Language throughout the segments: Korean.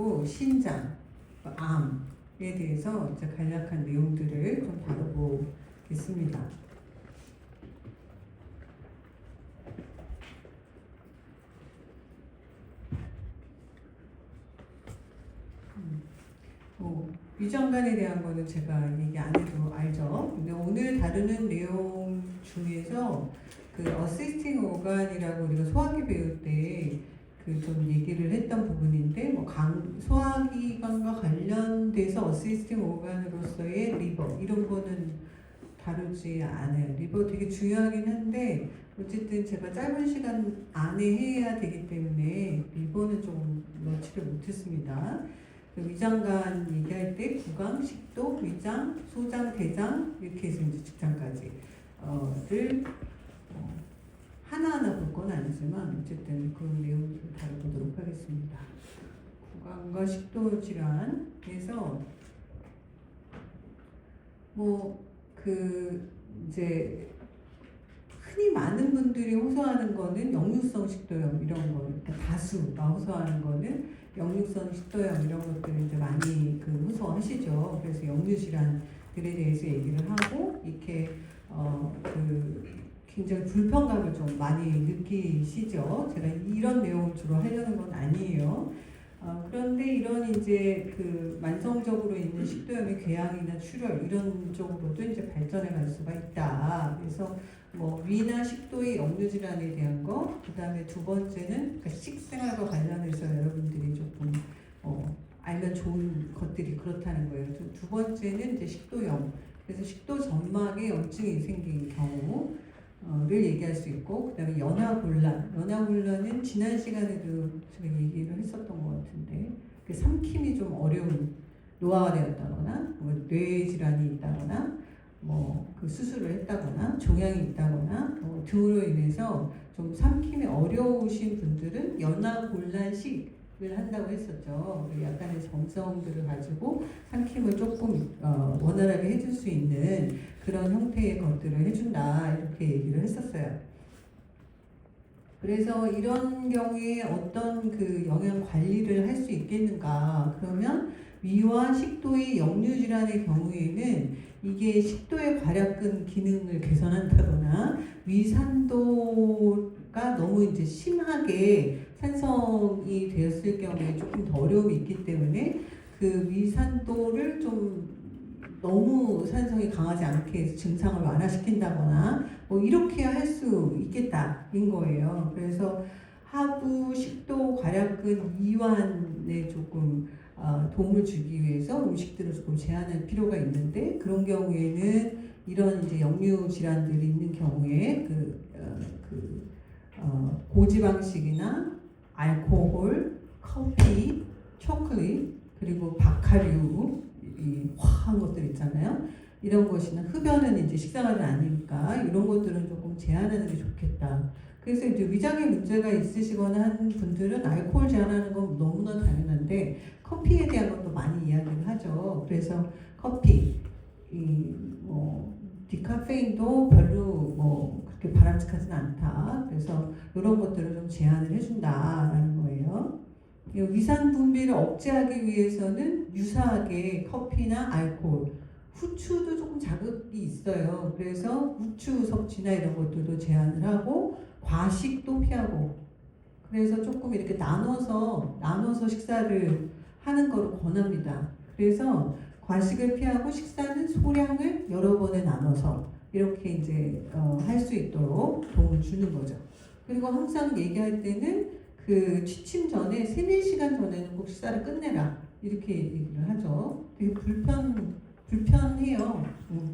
폐하고 신장, 암에 대해서 이제 간략한 내용들을 좀 다뤄보겠습니다. 위장관에 대한 거는 제가 얘기 안 해도 알죠. 근데 오늘 다루는 내용 중에서 그 어시스팅 오간이라고 우리가 소화기 배울 때 그 좀 얘기를 했던 부분인데 뭐 소화기관과 관련돼서 어시스팅 오간으로서의 리버 이런 거는 다루지 않아요. 리버 되게 중요하긴 한데 어쨌든 제가 짧은 시간 안에 해야 되기 때문에 리버는 좀 넣지를 못했습니다. 위장관 얘기할 때 구강, 식도, 위장, 소장, 대장 이렇게 해서 이제 직장까지 를 하나하나 볼 건 아니지만 어쨌든 그 내용을 다뤄보도록 하겠습니다. 구강과 식도 질환에서 이제 흔히 많은 분들이 호소하는 거는 역류성 식도염 이런 거, 그러니까 다수가 호소하는 거는 역류성 식도염 이런 것들을 이제 많이 호소하시죠. 그래서 역류 질환들에 대해서 얘기를 하고 이렇게 굉장히 불편감을 좀 많이 느끼시죠. 제가 이런 내용을 주로 하려는 건 아니에요. 그런데 이런 이제 만성적으로 있는 식도염의 궤양이나 출혈 이런 쪽으로도 이제 발전해 갈 수가 있다. 그래서 위나 식도의 역류 질환에 대한 거, 그 다음에 두 번째는 그러니까 식생활과 관련해서 여러분들이 조금 알면 좋은 것들이 그렇다는 거예요. 두 번째는 이제 식도염. 그래서 식도 점막에 염증이 생긴 경우를 얘기할 수 있고, 그 다음에 연화곤란. 연화곤란은 지난 시간에도 제가 얘기를 했었던 것 같은데, 삼킴이 좀 어려운 노화가 되었다거나, 뇌 질환이 있다거나, 수술을 했다거나, 종양이 있다거나, 등으로 인해서 좀 삼킴이 어려우신 분들은 연화곤란식 을 한다고 했었죠. 약간의 정성들을 가지고 삼킴을 조금 원활하게 해줄 수 있는 그런 형태의 것들을 해준다 이렇게 얘기를 했었어요. 그래서 이런 경우에 어떤 영양 관리를 할 수 있겠는가? 그러면 위와 식도의 역류 질환의 경우에는 이게 식도의 괄약근 기능을 개선한다거나 위산도가 너무 이제 심하게 산성이 되었을 경우에 조금 더 어려움이 있기 때문에 위산도를 좀 너무 산성이 강하지 않게 해서 증상을 완화시킨다거나 이렇게 할 수 있겠다인 거예요. 그래서 하부 식도 괄약근 이완에 조금 도움을 주기 위해서 음식들을 조금 제한할 필요가 있는데 그런 경우에는 이런 이제 역류 질환들이 있는 경우에 고지방식이나 알코올, 커피, 초콜릿 그리고 박하류 이 화한 것들 있잖아요. 이런 것이나 흡연은 이제 식사가 아니니까 이런 것들은 조금 제한하는 게 좋겠다. 그래서 이제 위장에 문제가 있으시거나 하는 분들은 알코올 제한하는 건 너무나 당연한데 커피에 대한 것도 많이 이야기를 하죠. 그래서 커피, 디카페인도 별로 그렇게 바람직하지는 않다. 그래서 이런 것들을 좀 제한을 해준다라는 거예요. 위산 분비를 억제하기 위해서는 유사하게 커피나 알코올, 후추도 조금 자극이 있어요. 그래서 후추 섭취나 이런 것들도 제한을 하고 과식도 피하고 그래서 조금 이렇게 나눠서 식사를 하는 거를 권합니다. 그래서 과식을 피하고 식사는 소량을 여러 번에 나눠서 이렇게 이제 할 수 있도록 도움을 주는 거죠. 그리고 항상 얘기할 때는 취침 전에 3-4시간 전에는 꼭 식사를 끝내라 이렇게 얘기를 하죠. 되게 불편해요.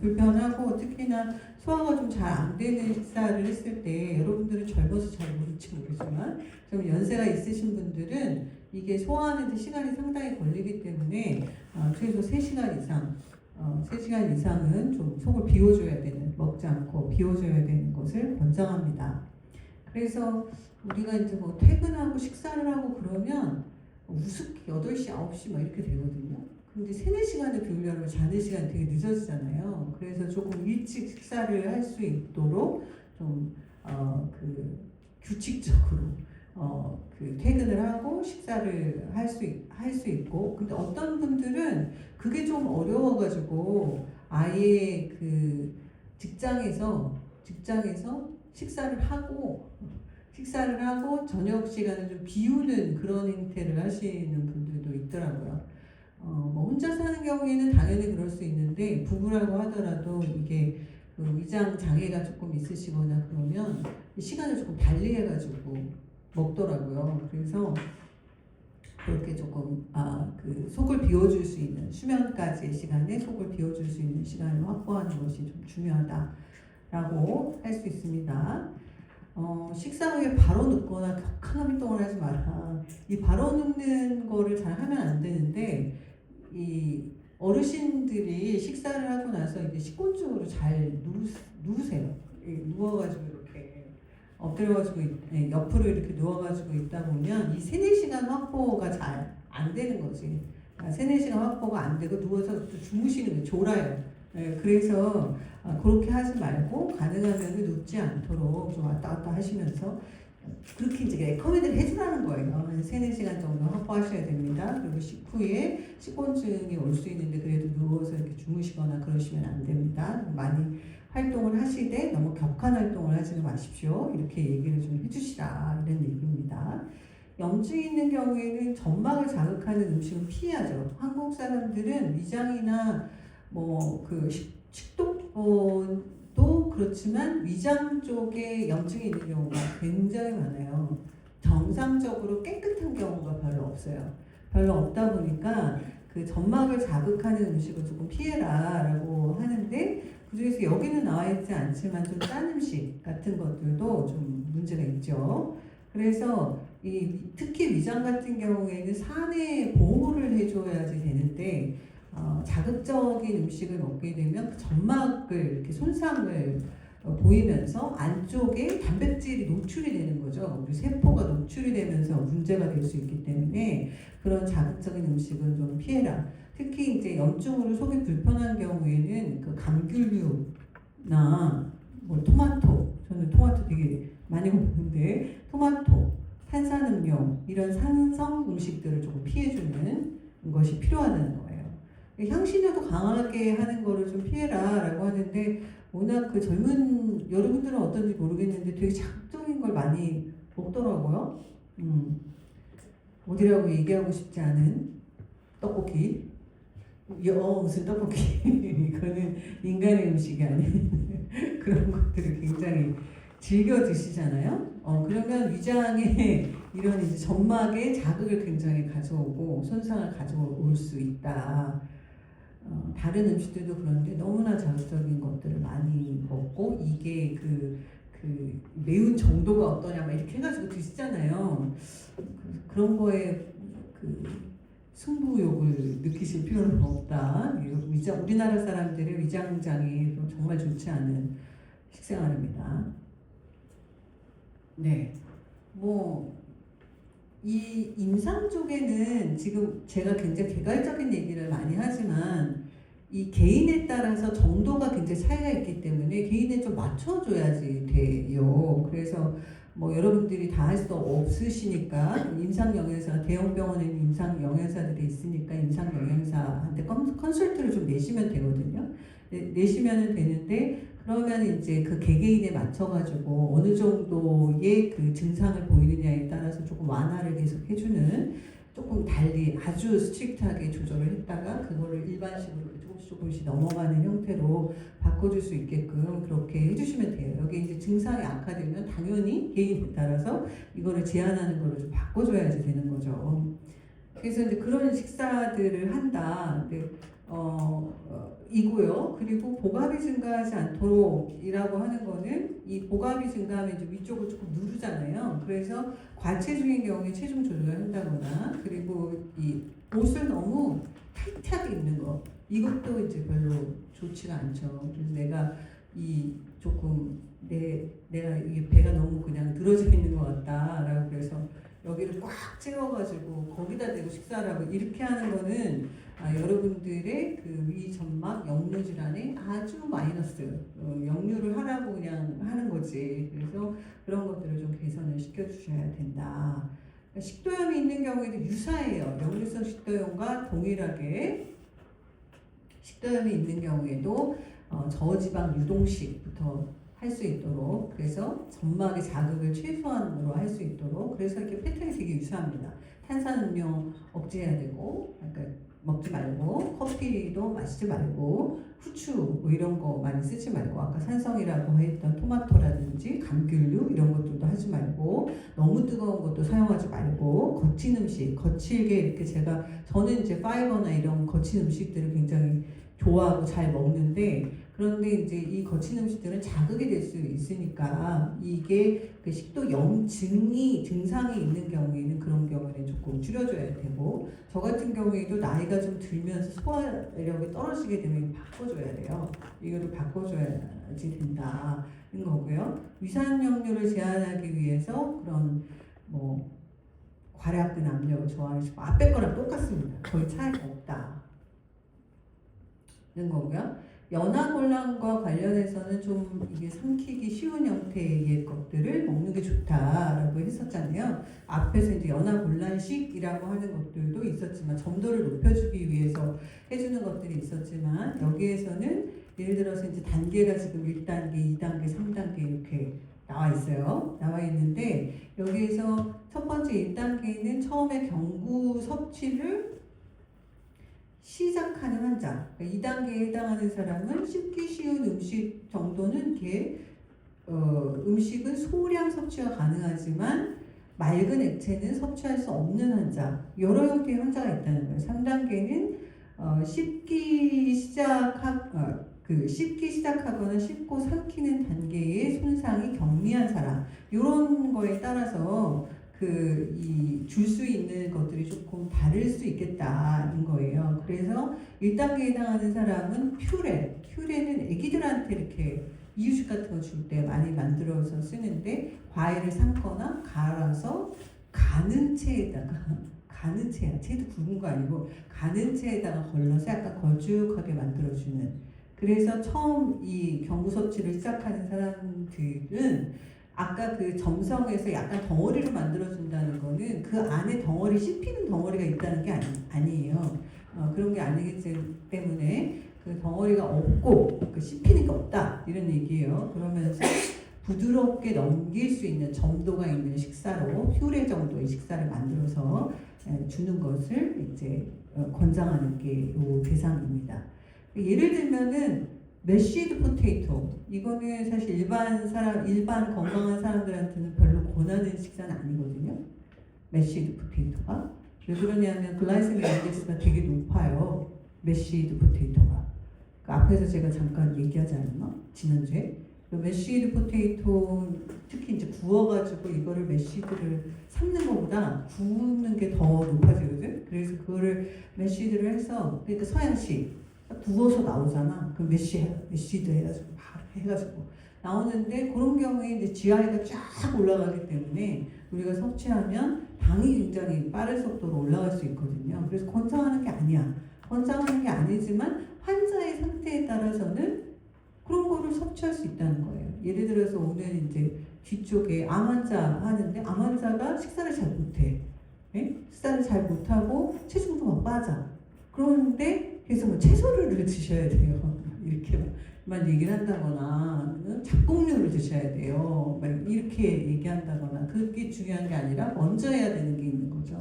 불편하고 특히나 소화가 좀 잘 안 되는 식사를 했을 때 여러분들은 젊어서 잘 모를지 모르지만 좀 연세가 있으신 분들은 이게 소화하는 데 시간이 상당히 걸리기 때문에 최소 3시간 이상 3시간 이상은 좀 속을 비워줘야 되는 먹지 않고 비워줘야 되는 것을 권장합니다. 그래서 우리가 이제 퇴근하고 식사를 하고 그러면 우습게 8시, 9시 막 이렇게 되거든요. 근데 3-4시간을 비우려면 자는 시간이 되게 늦어지잖아요. 그래서 조금 일찍 식사를 할 수 있도록 좀 규칙적으로 그 퇴근을 하고 식사를 할 수 있고, 근데 어떤 분들은 그게 좀 어려워가지고 아예 그 직장에서 식사를 하고 저녁 시간을 좀 비우는 그런 행태를 하시는 분들도 있더라고요. 뭐 혼자 사는 경우에는 당연히 그럴 수 있는데 부부라고 하더라도 이게 그 위장 장애가 조금 있으시거나 그러면 시간을 조금 달리해가지고 먹더라고요. 그래서 그렇게 조금 그 속을 비워줄 수 있는 수면까지의 시간에 속을 비워줄 수 있는 시간을 확보하는 것이 좀 중요하다라고 할 수 있습니다. 식사 후에 바로 눕거나 격한 활동을 하지 마라. 이 바로 눕는 거를 잘 하면 안 되는데 이 어르신들이 식사를 하고 나서 이제 식곤증으로 잘 누우세요. 누워가지고 이렇게 엎드려가지고 옆으로 이렇게 누워가지고 있다 보면 이 3-4시간 확보가 잘 안 되는 거지. 3-4시간 확보가 안 되고 누워서 또 주무시는 게 졸아요. 그래서 그렇게 하지 말고 가능하면 눕지 않도록 좀 왔다 갔다 하시면서 그렇게 이제 레커멘드를 해주라는 거예요. 한 3-4시간 정도 확보하셔야 됩니다. 그리고 식후에 식곤증이 올 수 있는데 그래도 누워서 이렇게 주무시거나 그러시면 안 됩니다. 많이 활동을 하시되 너무 격한 활동을 하지는 마십시오. 이렇게 얘기를 좀 해주시라 이런 얘기입니다. 염증이 있는 경우에는 점막을 자극하는 음식은 피해야죠. 한국 사람들은 위장이나 뭐 그 식도도 그렇지만 위장 쪽에 염증이 있는 경우가 굉장히 많아요. 정상적으로 깨끗한 경우가 별로 없어요. 별로 없다 보니까 그 점막을 자극하는 음식을 조금 피해라라고 하는데 그중에서 여기는 나와 있지 않지만 좀 짠 음식 같은 것들도 좀 문제가 있죠. 그래서 특히 위장 같은 경우에는 산에 보호를 해줘야지 되는데 자극적인 음식을 먹게 되면 그 점막을 이렇게 손상을 보이면서 안쪽에 단백질이 노출이 되는 거죠. 우리 세포가 노출이 되면서 문제가 될 수 있기 때문에 그런 자극적인 음식은 좀 피해라. 특히 이제 염증으로 속이 불편한 경우에는 그 감귤류나 뭐 토마토, 저는 토마토 되게 많이 먹는데 토마토, 탄산음료 이런 산성 음식들을 조금 피해주는 것이 필요하다는 거예요. 향신료도 강하게 하는 거를 좀 피해라라고 하는데 워낙 그 젊은 여러분들은 어떤지 모르겠는데 되게 자극적인 걸 많이 먹더라고요. 어디라고 얘기하고 싶지 않은 떡볶이, 무슨 떡볶이 이거는 인간의 음식이 아닌 그런 것들을 굉장히 즐겨 드시잖아요. 그러면 위장에 이런 이제 점막에 자극을 굉장히 가져오고 손상을 가져올 수 있다. 다른 음식들도 그런데 너무나 자극적인 것들을 많이 먹고 이게 그 매운 정도가 어떠냐 막 이렇게 해가지고 드시잖아요. 그런 거에 그 승부욕을 느끼실 필요는 없다. 우리나라 사람들의 위장장애 정말 좋지 않은 식생활입니다. 네, 뭐 이 임상 쪽에는 지금 제가 굉장히 개괄적인 얘기를 많이 하지만 이 개인에 따라서 정도가 굉장히 차이가 있기 때문에 개인에 좀 맞춰줘야지 돼요. 그래서 뭐 여러분들이 다 할 수 없으시니까 임상영양사, 대형 병원에 있는 임상영양사들이 있으니까 임상영양사한테 컨설트를 좀 내시면 되거든요. 내시면 되는데 그러면 이제 그 개개인에 맞춰가지고 어느 정도의 그 증상을 보이느냐에 따라서 조금 완화를 계속 해주는 조금 달리 아주 스트릭트하게 조절을 했다가 그거를 일반식으로 조금씩 넘어가는 형태로 바꿔줄 수 있게끔 그렇게 해주시면 돼요. 여기 이제 증상이 악화되면 당연히 개인에 따라서 이거를 제한하는 거를 좀 바꿔줘야지 되는 거죠. 그래서 이제 그런 식사들을 한다. 근데 이고요. 그리고 보갑이 증가하지 않도록이라고 하는 거는 이 보갑이 증가하면 이제 위쪽을 조금 누르잖아요. 그래서 과체중인 경우에 체중 조절을 한다거나 그리고 이 옷을 너무 타이트하게 입는 거 이것도 이제 별로 좋지가 않죠. 그래서 내가 내가 이게 배가 너무 그냥 늘어져 있는 것 같다라고 그래서 여기를 꽉 채워가지고 거기다 대고 식사를 하고 이렇게 하는 거는 여러분들의 그 위 점막 역류 질환에 아주 마이너스 역류를 하라고 그냥 하는 거지. 그래서 그런 것들을 좀 개선을 시켜주셔야 된다. 식도염이 있는 경우에도 유사해요. 역류성 식도염과 동일하게 식도염이 있는 경우에도 저지방 유동식부터 할 수 있도록, 그래서 점막의 자극을 최소한으로 할 수 있도록, 그래서 이렇게 패턴이 되게 유사합니다. 탄산음료 억제해야 되고, 그러니까 먹지 말고, 커피도 마시지 말고, 후추 뭐 이런 거 많이 쓰지 말고, 아까 산성이라고 했던 토마토라든지 감귤류 이런 것들도 하지 말고, 너무 뜨거운 것도 사용하지 말고, 거친 음식, 거칠게 이렇게 저는 이제 파이버나 이런 거친 음식들을 굉장히 좋아하고 잘 먹는데, 그런데 이제 이 거친 음식들은 자극이 될 수 있으니까 이게 그 식도염 증상이 있는 경우에는 그런 경우에는 조금 줄여줘야 되고, 저 같은 경우에도 나이가 좀 들면서 소화력이 떨어지게 되면 바꿔줘야 돼요. 이거를 바꿔줘야지 된다는 거고요. 위산역류를 제한하기 위해서 그런 뭐 괄약근 압력을 좋아하시고 앞에 거랑 똑같습니다. 거의 차이가 없다는 거고요. 연화곤란과 관련해서는 좀 이게 삼키기 쉬운 형태의 것들을 먹는 게 좋다라고 했었잖아요. 앞에서 이제 연화곤란식이라고 하는 것들도 있었지만, 점도를 높여주기 위해서 해주는 것들이 있었지만, 여기에서는 예를 들어서 이제 단계가 지금 1단계, 2단계, 3단계 이렇게 나와 있어요. 나와 있는데, 여기에서 첫 번째 1단계는 처음에 경구 섭취를 시작하는 환자, 2단계에 해당하는 사람은 씹기 쉬운 음식 정도는 이렇게 음식은 소량 섭취가 가능하지만 맑은 액체는 섭취할 수 없는 환자, 여러 형태의 환자가 있다는 거예요. 3단계는 씹기 시작하거나 씹고 삼키는 단계의 손상이 경미한 사람, 이런 거에 따라서 줄 수 있는 것들이 조금 다를 수 있겠다는 거예요. 그래서 1단계에 해당하는 사람은 퓨레는 애기들한테 이렇게 이유식 같은 거 줄 때 많이 만들어서 쓰는데, 과일을 삶거나 갈아서 가는 채에다가, 채도 굵은 거 아니고 가는 채에다가 걸러서 약간 걸쭉하게 만들어주는, 그래서 처음 이 경구 섭취를 시작하는 사람들은 아까 그 점성에서 약간 덩어리로 만들어준다는 거는 그 안에 씹히는 덩어리가 있다는 게 아니에요. 그런 게 아니기 때문에 그 덩어리가 없고 씹히는 게 없다 이런 얘기예요. 그러면서 부드럽게 넘길 수 있는 점도가 있는 식사로 퓨레 정도의 식사를 만들어서 주는 것을 이제 권장하는 게 이 대상입니다. 예를 들면은 메쉬드 포테이토, 이거는 사실 일반 건강한 사람들한테는 별로 권하는 식사는 아니거든요. 메쉬드 포테이토가. 왜 그러냐면 글라이세믹 인덱스가 되게 높아요. 메쉬드 포테이토가. 그 앞에서 제가 잠깐 얘기하지 않았나? 지난주에. 메쉬드 포테이토 특히 이제 구워가지고 이거를 메쉬드를 삶는 것보다 구우는 게 더 높아지거든. 그래서 그거를 메쉬드를 해서, 그러니까 서양식 구워서 나오잖아. 그 메쉬드 해가지고 나오는데, 그런 경우에 이제 GI가 쫙 올라가기 때문에 우리가 섭취하면 당이 굉장히 빠른 속도로 올라갈 수 있거든요. 그래서 권장하는 게 아니야. 권장하는 게 아니지만 환자의 상태에 따라서는 그런 거를 섭취할 수 있다는 거예요. 예를 들어서 오늘 이제 뒤쪽에 암 환자 하는데, 암 환자가 식사를 잘 못해. 식사를 잘 못하고 체중도 막 빠져. 그런데 그래서 뭐 채소를 드셔야 돼요. 이렇게만 얘기를 한다거나, 잡곡류를 드셔야 돼요. 막 이렇게 얘기한다거나, 그게 중요한 게 아니라 먼저 해야 되는 게 있는 거죠.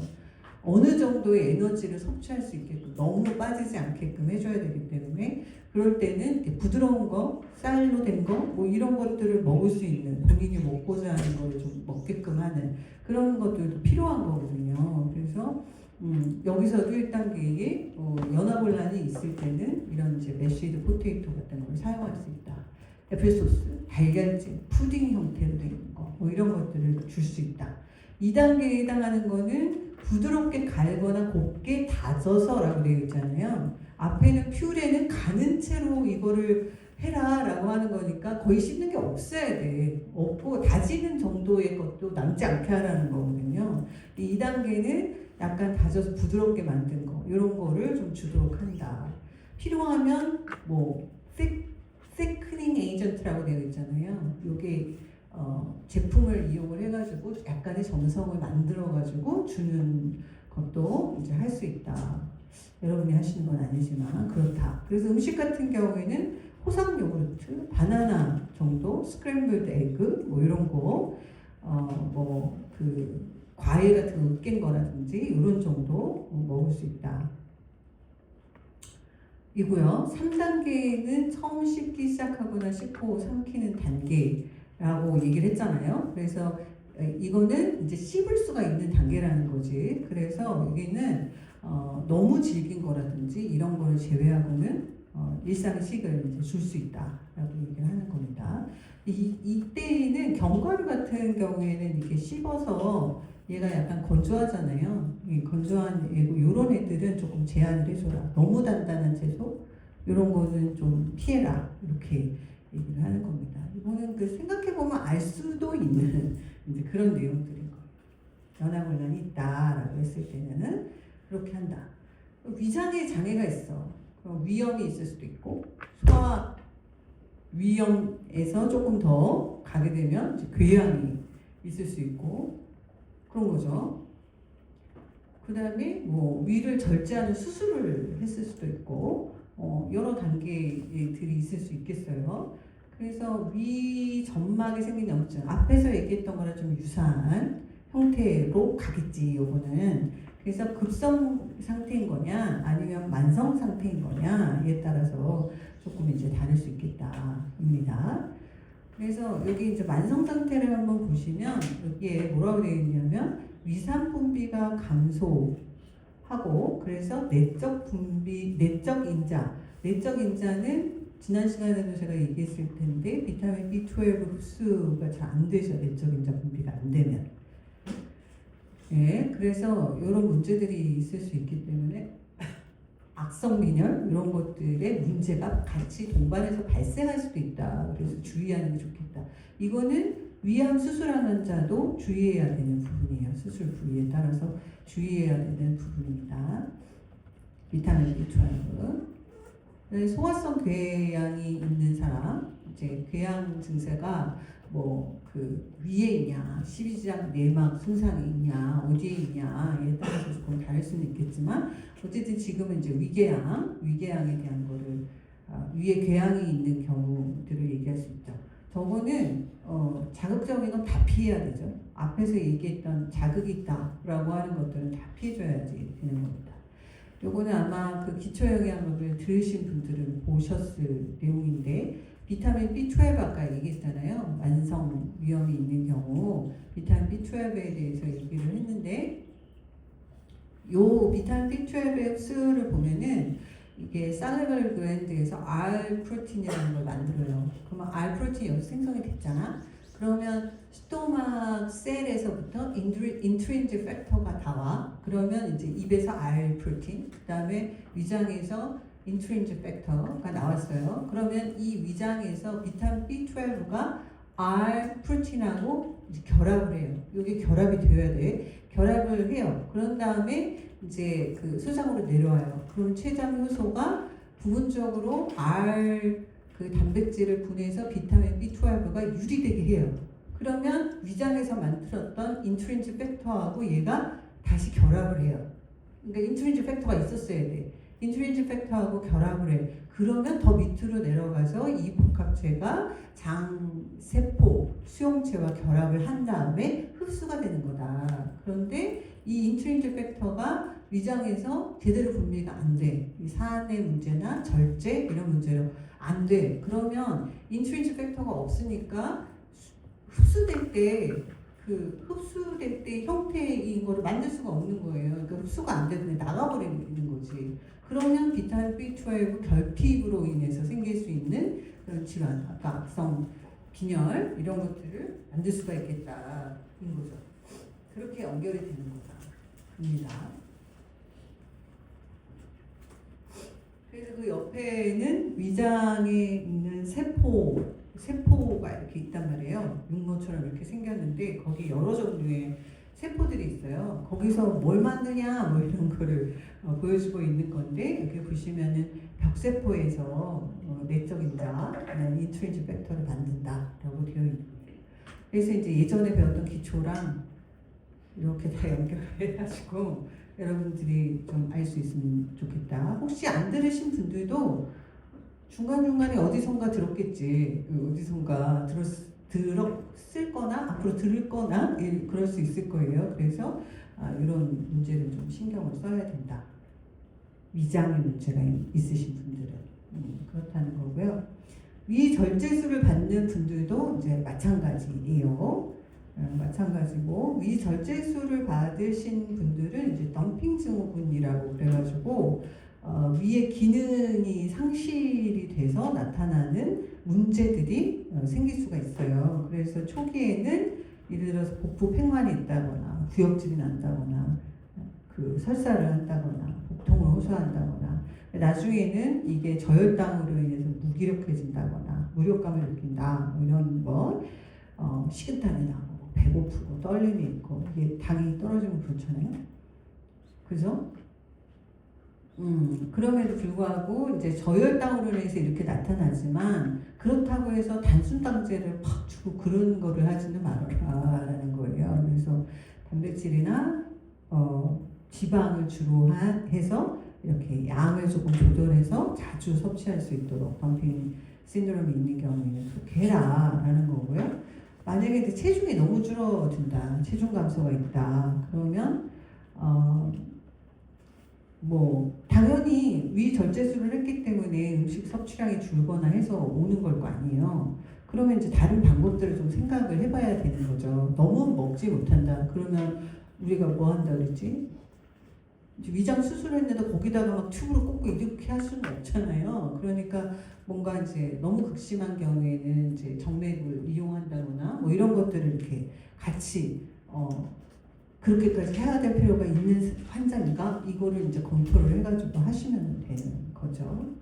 어느 정도의 에너지를 섭취할 수 있게끔, 너무 빠지지 않게끔 해줘야 되기 때문에, 그럴 때는 부드러운 거, 쌀로 된 거, 뭐 이런 것들을 먹을 수 있는, 본인이 먹고자 하는 거를 좀 먹게끔 하는 그런 것들도 필요한 거거든요. 그래서 여기서도 1단계에 연화곤란이 있을 때는 이런 이제 메쉬드 포테이토 같은 걸 사용할 수 있다. 애플소스, 달걀찜, 푸딩 형태로 되어 있는 거, 뭐 이런 것들을 줄 수 있다. 2단계에 해당하는 거는 부드럽게 갈거나 곱게 다져서라고 되어 있잖아요. 앞에는 퓨레는 가는 채로 이거를 해라라고 하는 거니까 거의 씹는 게 없어야 돼. 없고 다지는 정도의 것도 남지 않게 하라는 거거든요. 이 2단계는 약간 다져서 부드럽게 만든 거 이런 거를 좀 주도록 한다. 필요하면 뭐 세크닝 에이전트라고 되어 있잖아요. 요게 제품을 이용을 해가지고 약간의 점성을 만들어가지고 주는 것도 이제 할 수 있다. 여러분이 하시는 건 아니지만 그렇다. 그래서 음식 같은 경우에는 호박 요구르트, 바나나 정도, 스크램블드 에그 뭐 이런 거, 뭐 그 과일 같은 거 으깬 거라든지 이런 정도 먹을 수 있다. 이고요. 3단계는 처음 씹기 시작하거나 씹고 삼키는 단계라고 얘기를 했잖아요. 그래서 이거는 이제 씹을 수가 있는 단계라는 거지. 그래서 여기는 너무 질긴 거라든지 이런 거를 제외하고는 일상식을 이제 줄 수 있다라고 얘기를 하는 겁니다. 이때는 견과류 같은 경우에는 이렇게 씹어서 얘가 약간 건조하잖아요. 건조한 애고 이런 애들은 조금 제한을 해줘라. 너무 단단한 채소 이런 거는 좀 피해라 이렇게 얘기를 하는 겁니다. 이거는 그 생각해 보면 알 수도 있는 이제 그런 내용들인 거예요. 연화곤란이 있다라고 했을 때는 그렇게 한다. 위장에 장애가 있어. 그럼 위염이 있을 수도 있고 소화 위염에서 조금 더 가게 되면 이제 궤양이 있을 수 있고 그런 거죠. 그 다음에 뭐 위를 절제하는 수술을 했을 수도 있고 여러 단계들이 있을 수 있겠어요. 그래서 위 점막에 생긴 염증 앞에서 얘기했던 거랑 좀 유사한 형태로 가겠지 요거는. 그래서 급성 상태인 거냐 아니면 만성 상태인 거냐에 따라서 조금 이제 다를 수 있겠다입니다. 그래서 여기 이제 만성 상태를 한번 보시면 여기에 뭐라고 되어 있냐면 위산 분비가 감소하고 그래서 내적 인자는 지난 시간에도 제가 얘기했을 텐데 비타민 B12 흡수가 잘 안 되죠. 내적 인자 분비가 안 되면. 예, 그래서 이런 문제들이 있을 수 있기 때문에 악성 빈혈 이런 것들의 문제가 같이 동반해서 발생할 수도 있다. 그래서 주의하는 게 좋겠다. 이거는 위암 수술하는 자도 주의해야 되는 부분이에요. 수술 부위에 따라서 주의해야 되는 부분입니다. 비타민 B12. 소화성 궤양이 있는 사람, 이제 궤양 증세가 뭐 그 위에 있냐, 십이지장 내막 손상이 있냐, 어디에 있냐에 따라서 조금 다를 수는 있겠지만 어쨌든 지금은 이제 위궤양에 대한 거를 위에 궤양이 있는 경우들을 얘기할 수 있죠. 저거는 자극적인 건 다 피해야 되죠. 앞에서 얘기했던 자극이 있다라고 하는 것들은 다 피해줘야지 되는 겁니다. 요거는 아마 그 기초영양학을 들으신 분들은 보셨을 내용인데 비타민 B12 아까 얘기했잖아요. 만성 위염이 있는 경우 비타민 B12에 대해서 얘기를 했는데 요 비타민 B12의 흡수를 보면은 이게 살리벌 글랜드에서 R 프로틴이라는 걸 만들어요. 그러면 R 프로틴이 여기서 생성이 됐잖아. 그러면 스토막 셀에서부터 인트린직 팩터가 나와. 그러면 이제 입에서 R 프로틴, 그 다음에 위장에서 인트린직 팩터가 나왔어요. 그러면 이 위장에서 비타민 B12가 R 프로틴하고 이제 결합을 해요. 이게 결합이 되어야 돼. 결합을 해요. 그런 다음에 이제 그 소장으로 내려와요. 그럼 췌장 효소가 부분적으로 R 그 단백질을 분해서 비타민 B12가 유리되게 해요. 그러면 위장에서 만들었던 인트린직 팩터하고 얘가 다시 결합을 해요. 그러니까 인트린직 팩터가 있었어야 돼. 인트린직 팩터하고 결합을 해. 그러면 더 밑으로 내려가서 이 복합체가 장세포, 수용체와 결합을 한 다음에 흡수가 되는 거다. 그런데 이 인트린직 팩터가 위장에서 제대로 분비가 안 돼. 이 산의 문제나 절제 이런 문제로 안 돼. 그러면 인트린직 팩터가 없으니까 흡수될 때 형태인 거를 만들 수가 없는 거예요. 그러니까 흡수가 안 되고 그냥 나가버리는 거지. 그러면 비타민 B12 결핍으로 인해서 생길 수 있는 그런 질환, 아까 악성 빈혈 이런 것들을 만들 수가 있겠다인 거죠. 그렇게 연결이 되는 겁니다. 그래서 그 옆에는 위장에 있는 세포가 이렇게 있단 말이에요. 육모처럼 이렇게 생겼는데 거기 여러 종류의 세포들이 있어요. 거기서 뭘 만드냐 뭐 이런 거를 보여주고 있는 건데 여기 보시면은 벽세포에서 내적 인자, 인트린식 팩터를 만든다라고 되어 있는 거예요. 그래서 이제 예전에 배웠던 기초랑 이렇게 다 연결해가지고 여러분들이 좀 알 수 있으면 좋겠다. 혹시 안 들으신 분들도 중간중간에 어디선가 들었겠지. 어디선가 들었을 거나 앞으로 들을 거나 그럴 수 있을 거예요. 그래서 이런 문제를 좀 신경을 써야 된다. 위장의 문제가 있으신 분들은 그렇다는 거고요. 위절제술을 받는 분들도 이제 마찬가지예요. 마찬가지고 위절제술을 받으신 분들은 이제 덤핑 증후군이라고 그래가지고 위의 기능이 상실이 돼서 나타나는 문제들이 생길 수가 있어요. 그래서 초기에는 예를 들어서 복부 팽만이 있다거나 구역질이 난다거나 그 설사를 한다거나 복통을 호소한다거나 나중에는 이게 저혈당으로 인해서 무기력해진다거나 무력감을 느낀다 뭐 이런 거 식은땀이 나고 배고프고 떨림이 있고 이게 당이 떨어지면 그렇잖아요. 그죠? 그럼에도 불구하고 이제 저혈당으로 인해서 이렇게 나타나지만 그렇다고 해서 단순당제를 팍 주고 그런 거를 하지는 말아라라는 거예요. 그래서 단백질이나 지방을 주로 해서 이렇게 양을 조금 조절해서 자주 섭취할 수 있도록 덤핑 신드롬이 있는 경우에는 그렇게 해라라는 거고요. 만약에 이제 체중이 너무 줄어든다, 체중 감소가 있다, 그러면 뭐 당연히 위절제술을 했기 때문에 음식 섭취량이 줄거나 해서 오는 걸 거 아니에요. 그러면 이제 다른 방법들을 좀 생각을 해봐야 되는 거죠. 너무 먹지 못한다. 그러면 우리가 뭐 한다 그랬지? 위장 수술했는데 거기다가 막 튜브를 꽂고 이렇게 할 수는 없잖아요. 그러니까 뭔가 이제 너무 극심한 경우에는 이제 정맥을 이용한다거나 뭐 이런 것들을 이렇게 같이 그렇게까지 해야 될 필요가 있는 환자인가? 이거를 이제 검토를 해가지고 하시면 되는 거죠.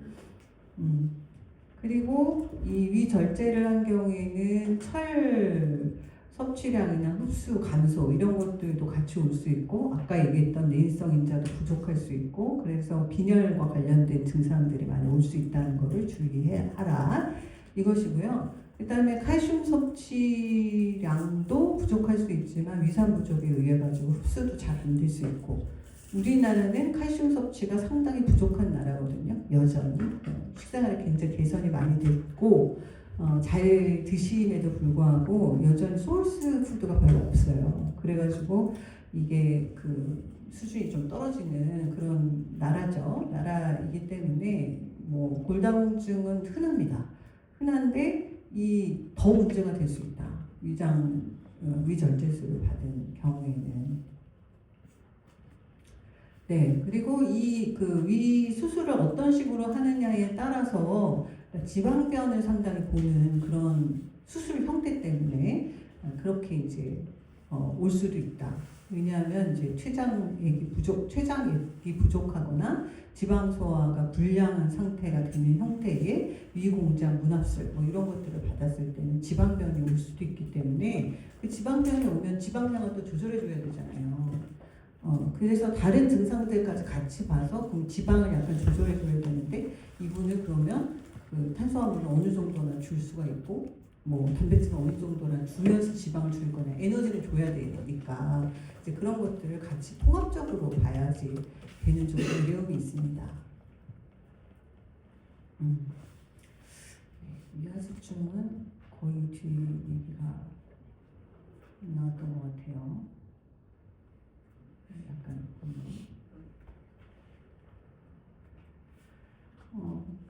그리고 이 위절제를 한 경우에는 철 섭취량이나 흡수 감소 이런 것들도 같이 올 수 있고 아까 얘기했던 내인성 인자도 부족할 수 있고 그래서 빈혈과 관련된 증상들이 많이 올 수 있다는 것을 주의하라 이것이고요. 그 다음에 칼슘 섭취량도 부족할 수 있지만 위산 부족에 의해 가지고 흡수도 잘 안 될 수 있고 우리나라는 칼슘 섭취가 상당히 부족한 나라거든요. 여전히 식생활에 굉장히 개선이 많이 됐고 잘 드심에도 불구하고 여전히 소울스 푸드가 별로 없어요. 그래가지고 이게 그 수준이 좀 떨어지는 그런 나라이기 때문에 뭐 골다공증은 흔합니다. 흔한데 이 더 문제가 될 수 있다. 위절제술을 받은 경우에는. 네, 그리고 이 그 위 수술을 어떤 식으로 하느냐에 따라서 지방변을 상당히 보는 그런 수술 형태 때문에 그렇게 이제 올 수도 있다. 왜냐하면 이제 췌장액이 부족하거나 지방 소화가 불량한 상태가 되는 형태의 위공장 문합술 뭐 이런 것들을 받았을 때는 지방변이 올 수도 있기 때문에 그 지방변이 오면 지방량을 또 조절해줘야 되잖아요. 그래서 다른 증상들까지 같이 봐서 그럼 지방을 약간 조절해줘야 되는데 이분은 그러면 그 탄수화물을 어느 정도나 줄 수가 있고 뭐 단백질을 어느 정도나 주면서 지방을 줄 거냐 에너지를 줘야 되니까 이제 그런 것들을 같이 통합적으로 봐야지 되는 좀 어려움이 있습니다. 위하수증은 거의 뒤 얘기가 나왔던 것 같아요. 약간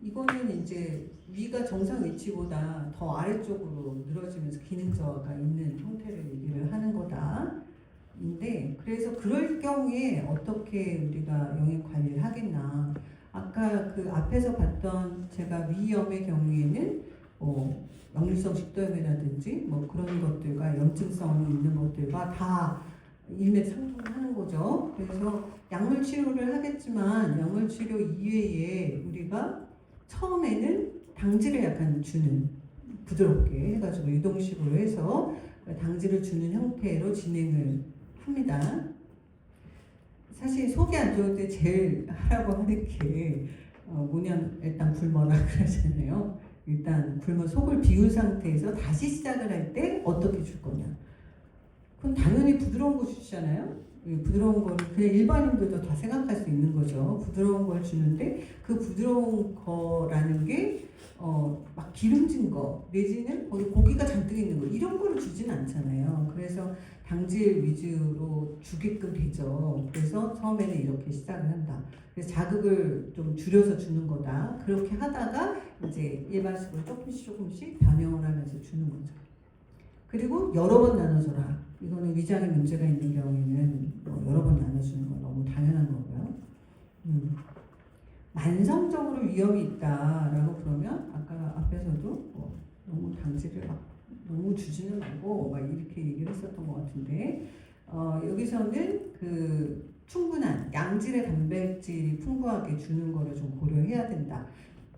이거는 이제 위가 정상 위치보다 더 아래쪽으로 늘어지면서 기능 저하가 있는 형태를 얘기를 하는 거다인데 그래서 그럴 경우에 어떻게 우리가 영양 관리를 하겠나 아까 그 앞에서 봤던 제가 위염의 경우에는 역류성 식도염이라든지 뭐 그런 것들과 염증성이 있는 것들과 다 일맥상통하는 거죠. 그래서 약물 치료를 하겠지만 약물 치료 이외에 우리가 처음에는 당질을 약간 주는, 부드럽게 해가지고 유동식으로 해서 당질을 주는 형태로 진행을 합니다. 사실 속이 안 좋을 때 제일 하라고 하는 게 뭐냐면 일단 굶어라 그러잖아요. 일단 굶어 속을 비운 상태에서 다시 시작을 할 때 어떻게 줄 거냐. 그럼 당연히 부드러운 거 주시잖아요. 부드러운 거를 그냥 일반인들도 다 생각할 수 있는 거죠. 부드러운 걸 주는데 그 부드러운 거라는 게 막 기름진 거 내지는 거기 고기가 잔뜩 있는 거 이런 거를 주진 않잖아요. 그래서 당질 위주로 주게끔 되죠. 그래서 처음에는 이렇게 시작을 한다. 그래서 자극을 좀 줄여서 주는 거다. 그렇게 하다가 이제 일반식으로 조금씩 변형을 하면서 주는 거죠. 그리고 여러 번 나눠줘라. 이거는 위장에 문제가 있는 경우에는 여러 번 나눠주는 건 너무 당연한 거고요. 만성적으로 위험이 있다라고 그러면 아까 앞에서도 너무 당질을 너무 주지는 말고 막 이렇게 얘기를 했었던 것 같은데 여기서는 그 충분한 양질의 단백질이 풍부하게 주는 거를 좀 고려해야 된다.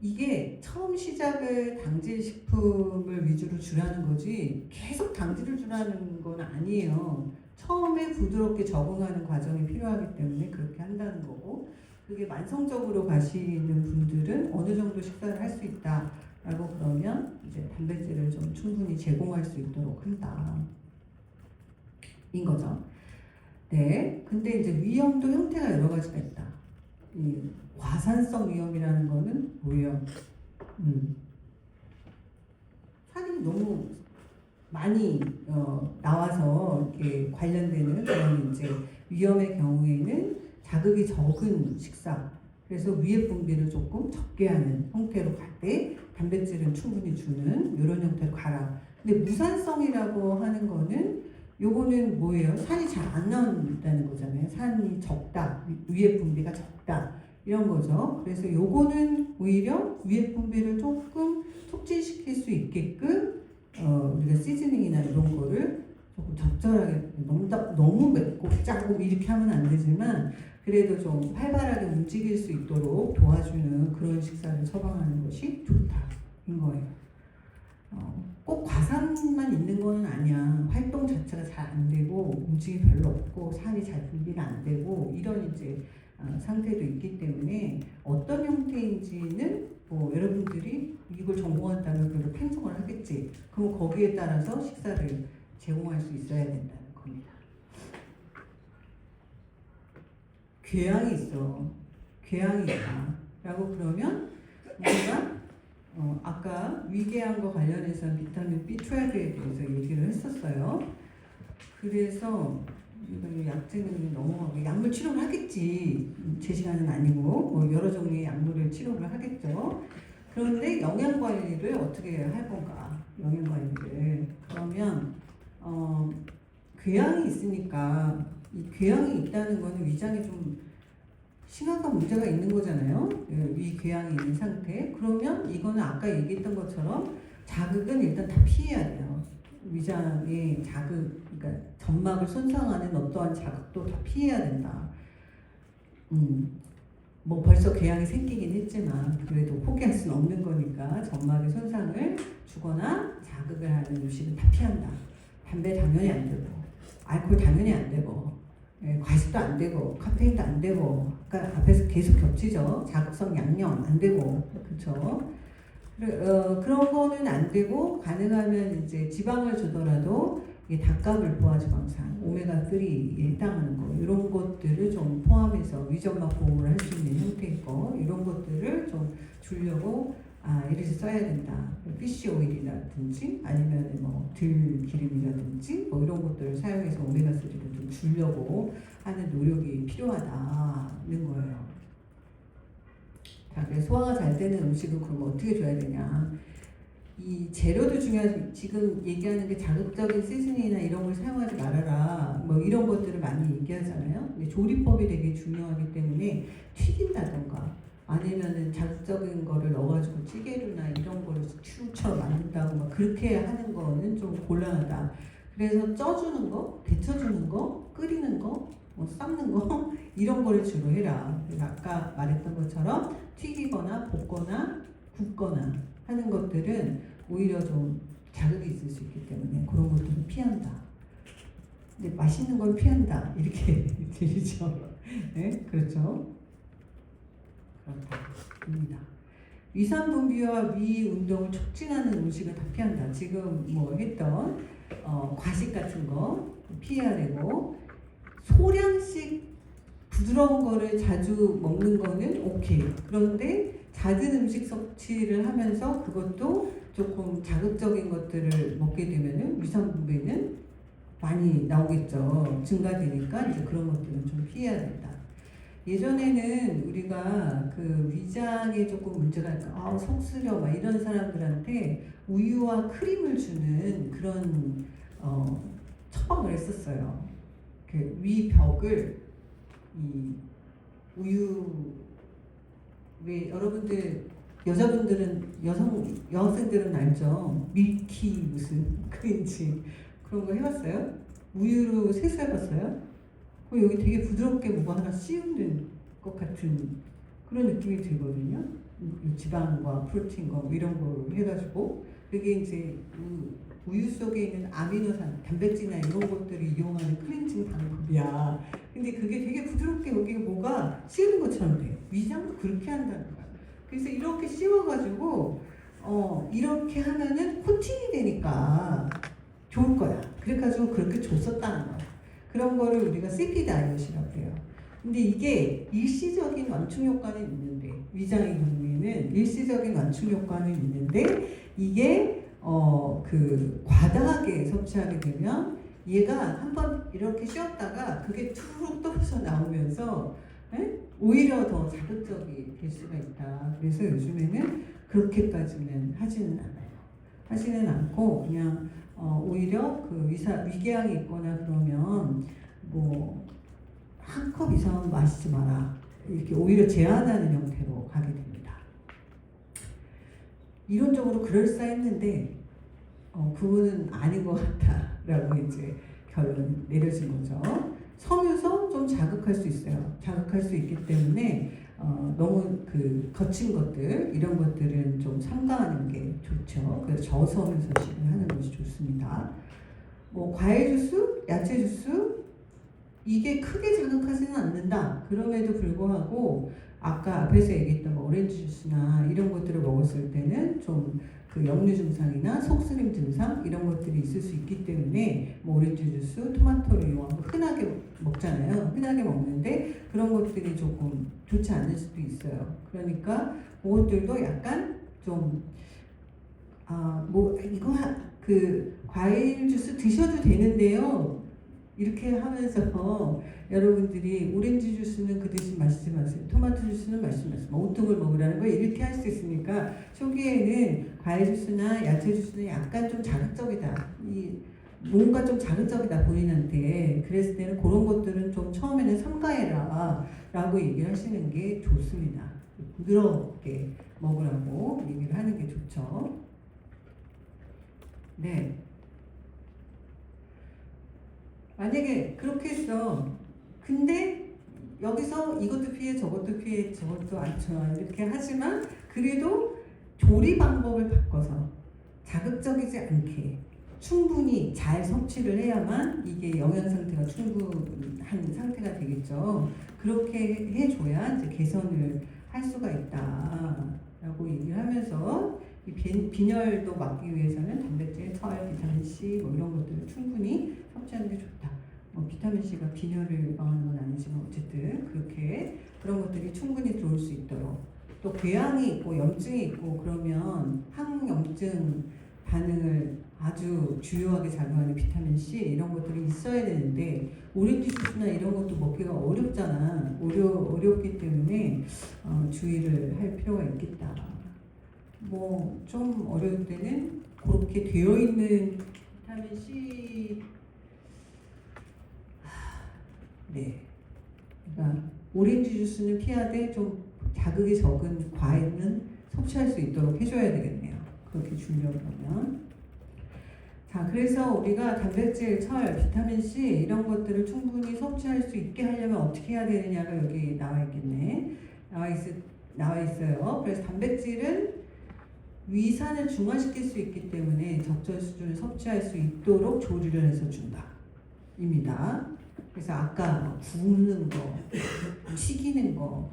이게 처음 시작을 당질 식품을 위주로 주라는 거지 계속 당질을 주라는 건 아니에요. 처음에 부드럽게 적응하는 과정이 필요하기 때문에 그렇게 한다는 거고, 그게 만성적으로 가시는 분들은 어느 정도 식사를 할 수 있다라고 그러면 이제 단백질을 좀 충분히 제공할 수 있도록 한다. 인 거죠. 네. 근데 이제 위험도 형태가 여러 가지가 있다. 이 과산성 위험이라는 거는 뭐예요? 살이 너무 많이 나와서 이렇게 관련되는 그런 이제 위험의 경우에는 자극이 적은 식사, 그래서 위액 분비를 조금 적게 하는 형태로 갈 때 단백질은 충분히 주는 이런 형태로 가라. 근데 무산성이라고 하는 거는 요거는 뭐예요? 산이 잘 안 나온다는 거잖아요. 산이 적다, 위액 분비가 적다 이런 거죠. 그래서 요거는 오히려 위액 분비를 조금 촉진시킬 수 있게끔 우리가 시즈닝이나 이런 거를 조금 적절하게 너무 맵고 짜고 이렇게 하면 안 되지만 그래도 좀 활발하게 움직일 수 있도록 도와주는 그런 식사를 처방하는 것이 좋다인 거예요. 꼭 과산만 있는 건 아니야. 활동 자체가 잘 안 되고 움직임이 별로 없고 살이 잘 분비가 안 되고 이런 이제 상태도 있기 때문에 어떤 형태인지는 뭐 여러분들이 이걸 전공한다면 그걸 판정을 하겠지. 그럼 거기에 따라서 식사를 제공할 수 있어야 된다는 겁니다. 궤양이 있어. 궤양이 있다. 라고 그러면 우리가 아까 위궤양과 관련해서 비타민 B12에 대해서 얘기를 했었어요. 그래서 이거 약제는 넘어가고 약물 치료를 하겠지. 제 시간은 아니고 뭐 여러 종류의 약물을 치료를 하겠죠. 그런데 영양 관리를 어떻게 할 건가? 영양 관리를 그러면 궤양이 있으니까 이 궤양이 있다는 거는 위장에 좀 심각한 문제가 있는 거잖아요. 위궤양이 있는 상태. 그러면 이거는 아까 얘기했던 것처럼 자극은 일단 다 피해야 돼요. 위장의 자극, 그러니까 점막을 손상하는 어떠한 자극도 다 피해야 된다. 뭐 벌써 궤양이 생기긴 했지만 그래도 포기할 수는 없는 거니까 점막의 손상을 주거나 자극을 하는 음식은 다 피한다. 담배 당연히 안 되고, 알코올 당연히 안 되고, 과식도 안 되고, 카페인도 안 되고, 그러니까 앞에서 계속 겹치죠. 자극성 양념 안 되고, 그렇죠. 그런 거는 안 되고 가능하면 이제 지방을 주더라도 닭가물 포화지방산, 오메가3에 해당하는 거 이런 것들을 좀 포함해서 위점막 보호를 할 수 있는 형태의 거 이런 것들을 좀 주려고 이래서 써야 된다. 피쉬 오일이라든지 아니면 뭐 들기름이라든지 뭐 이런 것들을 사용해서 오메가3를 좀 주려고 하는 노력이 필요하다는 거예요. 자, 그래서 소화가 잘 되는 음식은 그럼 어떻게 줘야 되냐? 이 재료도 중요하지. 지금 얘기하는 게 자극적인 시즈닝이나 이런 걸 사용하지 말아라. 뭐 이런 것들을 많이 얘기하잖아요. 근데 조리법이 되게 중요하기 때문에 튀긴다던가 아니면은 자극적인 거를 넣어가지고 찌개류나 이런 거를 슈처럼 만든다고 막 그렇게 하는 거는 좀 곤란하다. 그래서 쪄주는 거, 데쳐주는 거, 끓이는 거, 뭐 삶는 거 이런 거를 주로 해라. 그래서 아까 말했던 것처럼 튀기거나 볶거나 붓거나 하는 것들은 오히려 좀 자극이 있을 수 있기 때문에 그런 것들은 피한다. 근데 맛있는 걸 피한다 이렇게 들리죠? 네, 그렇죠. 그렇답니다. 위산분비와 위 운동을 촉진하는 음식을 다 피한다. 지금 뭐 했던 과식 같은 거 피해야 되고 소량씩 부드러운 거를 자주 먹는 거는 오케이. 그런데 잦은 음식 섭취를 하면서 그것도 조금 자극적인 것들을 먹게 되면은 위산분비는 많이 나오겠죠. 증가되니까 이제 그런 것들은 좀 피해야 된다. 예전에는 우리가 그 위장에 조금 문제가 있고 속 쓰려 막 이런 사람들한테 우유와 크림을 주는 그런 처방을 했었어요. 그 위벽을 이 우유 왜 여러분들 여자분들은 여학생들은 알죠? 밀키 무슨 크림치 그런 거 해봤어요? 우유로 세수해봤어요? 여기 되게 부드럽게 뭐가 하나 씌우는 것 같은 그런 느낌이 들거든요. 지방과 프로틴과 이런 거 해가지고 그게 이제 우유 속에 있는 아미노산, 단백질이나 이런 것들을 이용하는 클렌징 방법이야. 근데 그게 되게 부드럽게 여기에 뭐가 씌우는 것처럼 돼. 위장도 그렇게 한다는 거야. 그래서 이렇게 씌워가지고 이렇게 하면은 코팅이 되니까 좋을 거야. 그래가지고 그렇게 줬었다는 거야. 그런 거를 우리가 CP 다이어트라고 해요. 근데 이게 일시적인 완충 효과는 있는데 위장의 경우에는 일시적인 완충 효과는 있는데 이게 그 과다하게 섭취하게 되면 얘가 한번 이렇게 쉬었다가 그게 툭 떨어져 나오면서 오히려 더 자극적이 될 수가 있다. 그래서 요즘에는 그렇게까지는 하지는 않아요. 하지는 않고 그냥 오히려 그 위궤양이 있거나 그러면 뭐 한 컵 이상은 마시지 마라. 이렇게 오히려 제한하는 형태로 가게 됩니다. 이론적으로 그럴싸했는데 그거는 아닌 것 같다라고 이제 결론 내려진 거죠. 섬유서 좀 자극할 수 있어요. 자극할 수 있기 때문에 너무 그 거친 것들 이런 것들은 좀 삼가하는 게 좋죠. 그래서 저섬유서식을 하는 것이 좋습니다. 뭐 과일 주스, 야채 주스 이게 크게 자극하지는 않는다. 그럼에도 불구하고 아까 앞에서 얘기했던 뭐 오렌지 주스나 이런 것들을 먹었을 때는 좀 그 역류 증상이나 속쓰림 증상 이런 것들이 있을 수 있기 때문에 뭐 오렌지 주스, 토마토를 이용하고 흔하게 먹잖아요. 흔하게 먹는데 그런 것들이 조금 좋지 않을 수도 있어요. 그러니까 그것들도 약간 좀 뭐 이거 그 과일 주스 드셔도 되는데요. 이렇게 하면서 여러분들이 오렌지 주스는 그 대신 마시지 마세요. 토마토 주스는 마시지 마세요. 오통을 먹으라는 거 이렇게 할 수 있으니까 초기에는 과일 주스나 야채 주스는 약간 좀 자극적이다. 뭔가 좀 자극적이다 본인한테. 그랬을 때는 그런 것들은 좀 처음에는 삼가해라 라고 얘기를 하시는 게 좋습니다. 부드럽게 먹으라고 얘기를 하는 게 좋죠. 네. 만약에 그렇게 했어. 근데 여기서 이것도 피해 저것도 피해 저것도 안 좋아 이렇게 하지만 그래도 조리 방법을 바꿔서 자극적이지 않게 충분히 잘 섭취를 해야만 이게 영양 상태가 충분한 상태가 되겠죠. 그렇게 해줘야 이제 개선을 할 수가 있다라고 얘기를 하면서 이 빈혈도 막기 위해서는 단백질, 철, 비타민 C 뭐 이런 것들을 충분히 섭취하는 게 좋다. 뭐 비타민 C가 빈혈을 예방하는 건 아니지만 어쨌든 그렇게 그런 것들이 충분히 들어올 수 있도록 또 궤양이 있고 염증이 있고 그러면 항염증 반응을 아주 주요하게 작용하는 비타민 C 이런 것들이 있어야 되는데 오렌지 주스나 이런 것도 먹기가 어렵잖아. 어렵기 때문에 주의를 할 필요가 있겠다. 뭐 좀 어려울 때는 그렇게 되어 있는 비타민 C 네. 그러니까 오렌지 주스는 피하되 좀 자극이 적은 과일은 섭취할 수 있도록 해줘야 되겠네요. 그렇게 주려고 하면. 자, 그래서 우리가 단백질, 철, 비타민 C 이런 것들을 충분히 섭취할 수 있게 하려면 어떻게 해야 되느냐가 여기 나와 있겠네. 나와 있어요. 그래서 단백질은 위산을 중화시킬 수 있기 때문에 적절 수준을 섭취할 수 있도록 조리를 해서 준다. 입니다. 그래서 아까 뭐 굽는 거, 튀기는 거,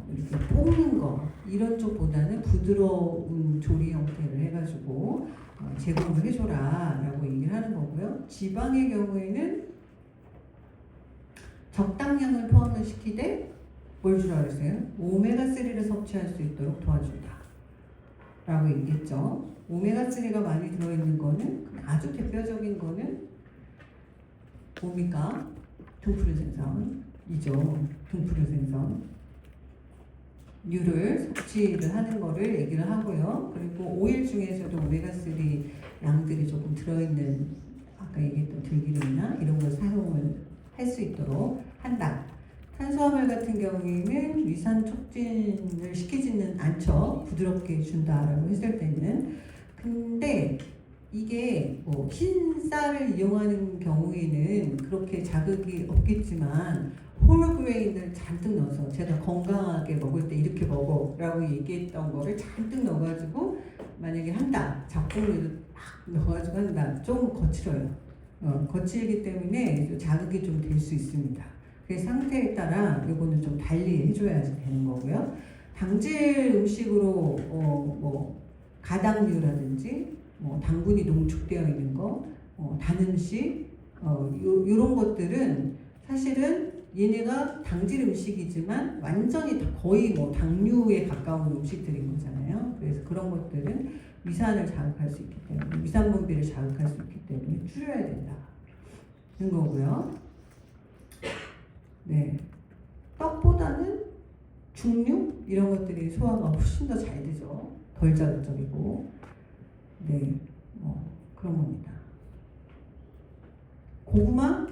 이렇게 볶는 거 이런 쪽보다는 부드러운 조리 형태를 해가지고 제공을 해줘라라고 얘기를 하는 거고요. 지방의 경우에는 적당량을 포함을 시키되 뭘 주라 그랬어요? 오메가3를 섭취할 수 있도록 도와준다 라고 얘기했죠. 오메가3가 많이 들어있는 거는 아주 대표적인 거는 뭡니까? 등푸른 생선이죠. 등푸른 생선 류를 섭취를 하는 거를 얘기를 하고요. 그리고 오일 중에서도 오메가3 양들이 조금 들어있는 아까 얘기했던 들기름이나 이런 걸 사용을 할 수 있도록 한다. 탄수화물 같은 경우에는 위산 촉진을 시키지는 않죠. 부드럽게 준다라고 했을 때는. 근데 이게 뭐 흰쌀을 이용하는 경우에는 그렇게 자극이 없겠지만 홀그레인을 잔뜩 넣어서 제가 건강하게 먹을 때 이렇게 먹어라고 얘기했던 거를 잔뜩 넣어가지고 만약에 한다. 잡곡류도 막 넣어가지고 한다. 좀 거칠어요. 거칠기 때문에 자극이 좀 될 수 있습니다. 그 상태에 따라 이거는 좀 달리 해줘야지 되는 거고요. 당질 음식으로 뭐 가당류라든지 뭐 당분이 농축되어 있는 거, 단 음식, 이런 것들은 사실은 얘네가 당질 음식이지만 완전히 다 거의 뭐 당류에 가까운 음식들인 거잖아요. 그래서 그런 것들은 위산을 자극할 수 있기 때문에 위산 분비를 자극할 수 있기 때문에 줄여야 된다는 거고요. 네, 떡보다는 죽류 이런 것들이 소화가 훨씬 더 잘 되죠. 덜 자극적이고, 네, 그런 겁니다. 고구마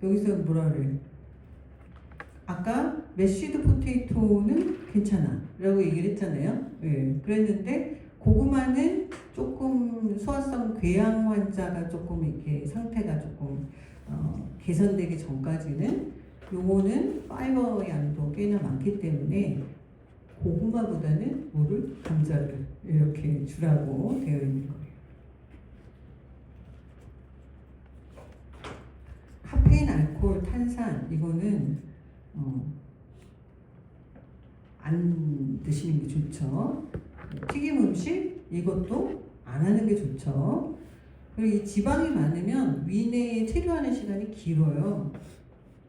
여기서 뭐라 그래? 아까 메쉬드 포테이토는 괜찮아 라고 얘기를 했잖아요. 네, 그랬는데 고구마는 조금 소화성 궤양 환자가 조금 이렇게 상태가 조금 개선되기 전까지는 요거는 파이버 양도 꽤나 많기 때문에 고구마보다는 뭐를? 감자를 이렇게 주라고 되어 있는 거예요. 카페인, 알코올, 탄산 이거는 안 드시는 게 좋죠. 튀김 음식 이것도 안 하는 게 좋죠. 그리고 이 지방이 많으면 위내에 체류하는 시간이 길어요.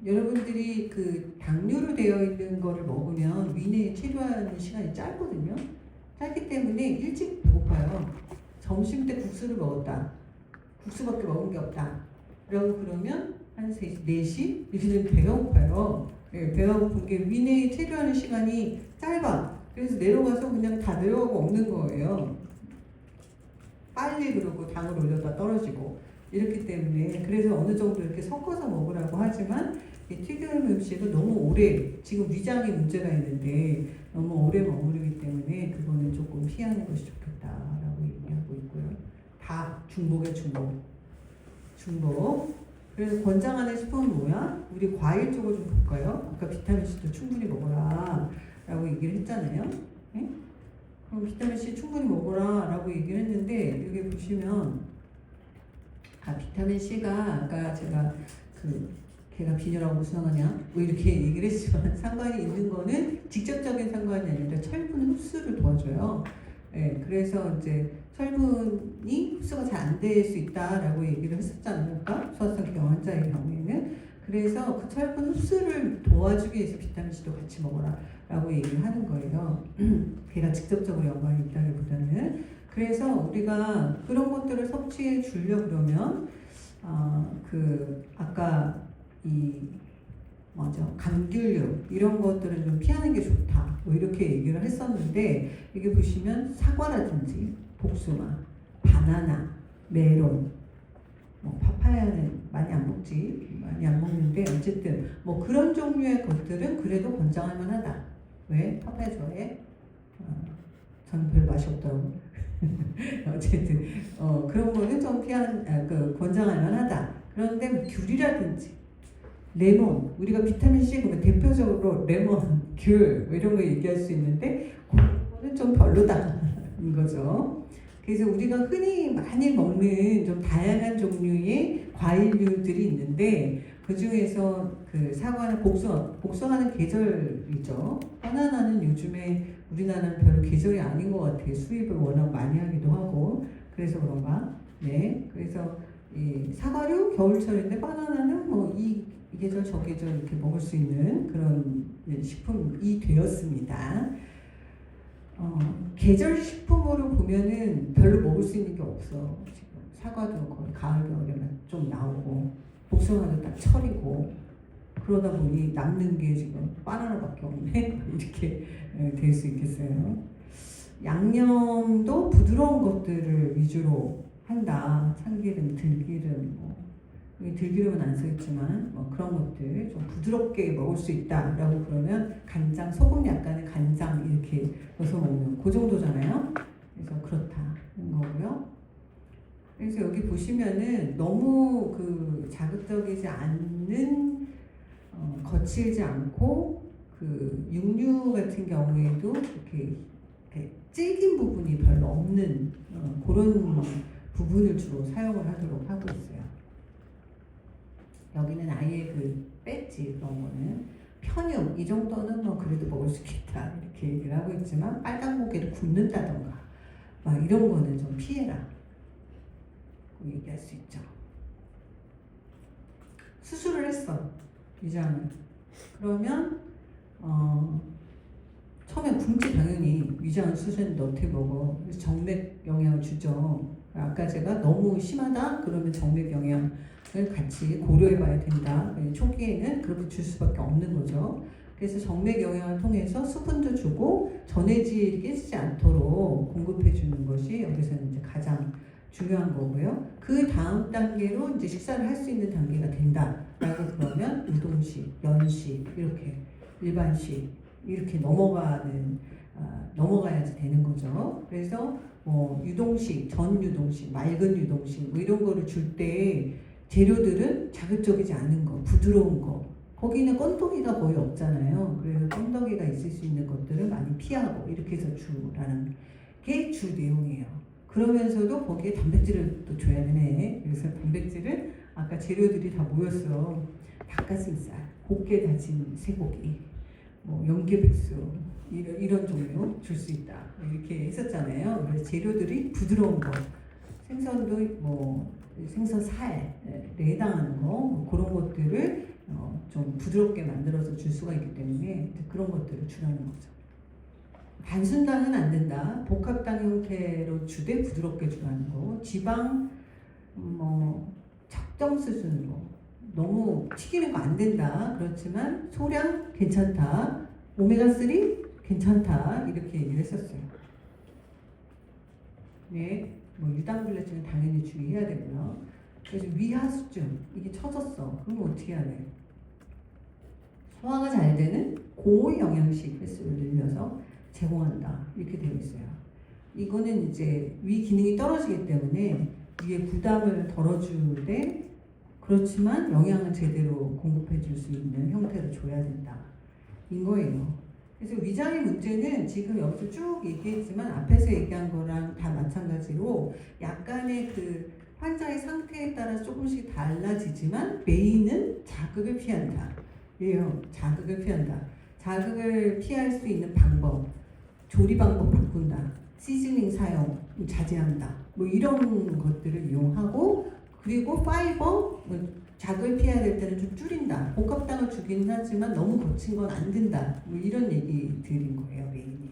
여러분들이 그 당류로 되어 있는 거를 먹으면 위내에 체류하는 시간이 짧거든요. 짧기 때문에 일찍 배고파요. 점심 때 국수를 먹었다. 국수밖에 먹은 게 없다. 그러면 한 3시, 4시? 이렇게 되면 배가 고파요. 네, 배가 고픈 게 위내에 체류하는 시간이 짧아. 그래서 내려가서 그냥 다 내려가고 없는 거예요. 빨리 그러고 당을 올려다 떨어지고 이렇기 때문에 그래서 어느 정도 이렇게 섞어서 먹으라고 하지만 이 튀김 음식은 너무 오래 지금 위장에 문제가 있는데 너무 오래 머무르기 때문에 그거는 조금 피하는 것이 좋겠다라고 얘기하고 있고요. 다 중복의 중복. 그래서 권장하는 식품은 뭐야? 우리 과일 쪽을 좀 볼까요? 아까 비타민C도 충분히 먹어라 라고 얘기를 했잖아요. 네? 그럼 비타민C 충분히 먹어라 라고 얘기를 했는데 여기 보시면 비타민C가 아까 제가 걔가 빈혈하고 무슨 상관이야? 뭐 이렇게 얘기를 했지만 상관이 있는 거는 직접적인 상관이 아니라 철분 흡수를 도와줘요. 네, 그래서 이제 철분이 흡수가 잘 안 될 수 있다라고 얘기를 했었잖아요. 소화성 기형 환자의 경우에는. 그래서 그 철분 흡수를 도와주기 위해서 비타민C도 같이 먹어라 라고 얘기를 하는 거예요. 걔가 직접적으로 연관이 있다기보다는. 그래서 우리가 그런 것들을 섭취해 주려 그러면 아까 감귤류 이런 것들은 좀 피하는 게 좋다 뭐 이렇게 얘기를 했었는데 여기 보시면 사과라든지 복숭아, 바나나, 메론, 뭐 파파야는 많이 안 먹는데 어쨌든 뭐 그런 종류의 것들은 그래도 권장할 만하다. 왜? 파파야 좋아해? 저는 별 맛이 없더라고. 어쨌든 그런 거는 좀 권장할 만하다. 그런데 뭐 귤이라든지 레몬, 우리가 비타민C 그러면 대표적으로 레몬, 귤 뭐 이런 거 얘기할 수 있는데 그거는 좀 별로다 거죠. 그래서 우리가 흔히 많이 먹는 좀 다양한 종류의 과일류들이 있는데 그 중에서 그 사과는 복숭아는 계절이죠. 바나나는 요즘에 우리나라는 별로 계절이 아닌 것 같아요. 수입을 워낙 많이 하기도 하고 그래서 그런가. 네, 그래서 이 사과류 겨울철인데 바나나는 뭐 이 계절 저 계절 이렇게 먹을 수 있는 그런 식품이 되었습니다. 계절 식품으로 보면은 별로 먹을 수 있는 게 없어. 지금 사과도 거의 가을 겨울에만 좀 나오고 복숭아도 딱 철이고 그러다 보니 남는 게 지금 바나나밖에 없네. 이렇게 될 수 있겠어요. 양념도 부드러운 것들을 위주로 한다. 참기름, 들기름, 여기 들기름은 안 써있지만 그런 것들 좀 부드럽게 먹을 수 있다라고 그러면 간장, 소금 약간의 간장 이렇게 넣어서 먹는 그 정도잖아요. 그래서 그렇다는 거고요. 그래서 여기 보시면은 너무 그 자극적이지 않는 거칠지 않고 그 육류 같은 경우에도 이렇게 질긴 부분이 별로 없는 그런 부분을 주로 사용을 하도록 하고 있어요. 여기는 아예 그 뺐지 그런 거는 편육 이 정도는 뭐 그래도 먹을 수 있겠다 이렇게 얘기를 하고 있지만 빨간 고기를 굽는다던가 막 이런 거는 좀 피해라 얘기할 수 있죠. 수술을 했어 위장을. 그러면 처음에 굶지 당연히 위장 수술인데 어떻게 먹어. 그래서 정맥 영향을 주죠. 아까 제가 너무 심하다 그러면 정맥 영향을 같이 고려해 봐야 된다. 초기에는 그렇게 줄 수밖에 없는 거죠. 그래서 정맥 영향을 통해서 수분도 주고 전해질이 깨지지 않도록 공급해 주는 것이 여기서는 이제 가장 중요한 거고요. 그 다음 단계로 이제 식사를 할 수 있는 단계가 된다라고 그러면 우동식, 면식 이렇게 일반식 이렇게 넘어가야지 되는 거죠. 그래서 뭐 유동식, 전 유동식, 맑은 유동식 뭐 이런 거를 줄 때 재료들은 자극적이지 않은 거, 부드러운 거. 거기는 건더기가 거의 없잖아요. 그래서 건더기가 있을 수 있는 것들을 많이 피하고 이렇게 해서 주라는 게 주 내용이에요. 그러면서도 거기에 단백질을 또 줘야 되네. 그래서 단백질을 아까 재료들이 다 모였어. 닭가슴살, 곱게 다진 쇠고기, 뭐 연계백숙 이런 종류 줄 수 있다. 이렇게 했었잖아요. 그래서 재료들이 부드러운 거, 생선도 뭐 생선 살에 해당하는 거 그런 것들을 좀 부드럽게 만들어서 줄 수가 있기 때문에 그런 것들을 주라는 거죠. 단순당은 안 된다. 복합당 형태로 주되 부드럽게 주라는 거. 지방 뭐 적정 수준으로 너무 튀기는 거 안 된다. 그렇지만 소량 괜찮다. 오메가3 괜찮다. 이렇게 얘기를 했었어요. 네, 뭐 유당불내증은 당연히 주의해야 되고요. 그래서 위하수증 이게 처졌어. 그럼 어떻게 해야 돼? 소화가 잘 되는 고영양식 횟수를 늘려서 제공한다. 이렇게 되어 있어요. 이거는 이제 위 기능이 떨어지기 때문에 위에 부담을 덜어주되 그렇지만 영양은 제대로 공급해 줄 수 있는 형태로 줘야 된다. 인 거예요. 그래서 위장의 문제는 지금 여기서 쭉 얘기했지만 앞에서 얘기한 거랑 다 마찬가지로 약간의 그 환자의 상태에 따라 조금씩 달라지지만 메인은 자극을 피한다. 예요. 자극을 피한다. 자극을 피할 수 있는 방법, 조리 방법 바꾼다. 시즈닝 사용 자제한다. 뭐 이런 것들을 이용하고 그리고 파이버 자극을 피해야 될 때는 좀 줄인다. 복합당을 주긴 하지만 너무 거친 건 안 된다. 뭐 이런 얘기 드린 거예요, 메인이.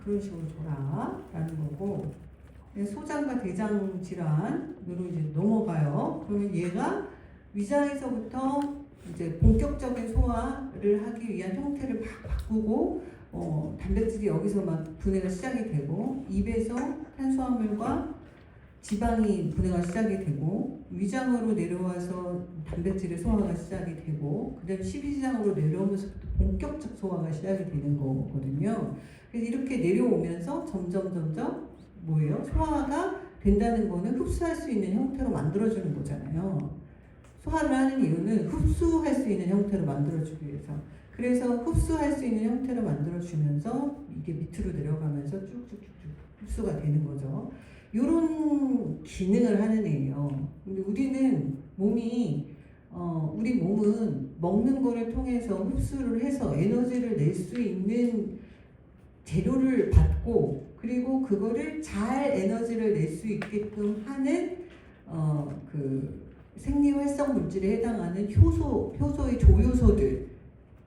그런 식으로 줘라라는 거고. 소장과 대장 질환으로 이제 넘어가요. 그러면 얘가 위장에서부터 이제 본격적인 소화를 하기 위한 형태를 막 바꾸고 단백질이 여기서 막 분해가 시작이 되고 입에서 탄수화물과 지방이 분해가 시작이 되고 위장으로 내려와서 단백질의 소화가 시작이 되고 그 다음에 십이지장으로 내려오면서부터 본격적 소화가 시작이 되는 거거든요. 그래서 이렇게 내려오면서 점점 뭐예요? 소화가 된다는 거는 흡수할 수 있는 형태로 만들어주는 거잖아요. 소화를 하는 이유는 흡수할 수 있는 형태로 만들어주기 위해서. 그래서 흡수할 수 있는 형태로 만들어주면서 이게 밑으로 내려가면서 쭉쭉쭉쭉 흡수가 되는 거죠. 이런 기능을 하는 애예요. 근데 우리 몸은 먹는 거를 통해서 흡수를 해서 에너지를 낼 수 있는 재료를 받고, 그리고 그거를 잘 에너지를 낼 수 있게끔 하는 그 생리활성 물질에 해당하는 효소의 조효소들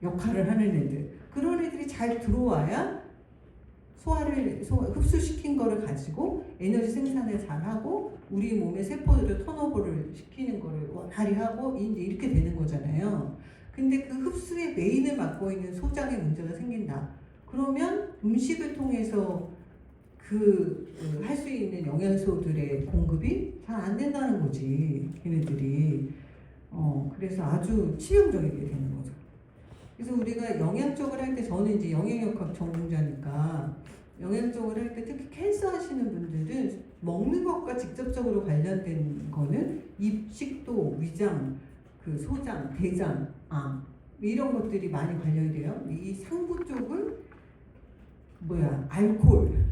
역할을 하는 애들, 그런 애들이 잘 들어와야 흡수시킨 거를 가지고 에너지 생산을 잘하고 우리 몸의 세포들을 턴오버를 시키는 거를 원활히 하고 이제 이렇게 되는 거잖아요. 근데 그 흡수의 메인을 맡고 있는 소장에 문제가 생긴다. 그러면 음식을 통해서 할 수 있는 영양소들의 공급이 잘 안 된다는 거지, 걔네들이. 그래서 아주 치명적이게 되는 거죠. 그래서 우리가 영양 쪽을 할 때, 저는 이제 영양역학 전공자니까 영양 쪽을 할 때 특히 캔서 하시는 분들은 먹는 것과 직접적으로 관련된 거는 입, 식도, 위장, 그 소장, 대장, 암 이런 것들이 많이 관련이 돼요. 이 상부 쪽은 알코올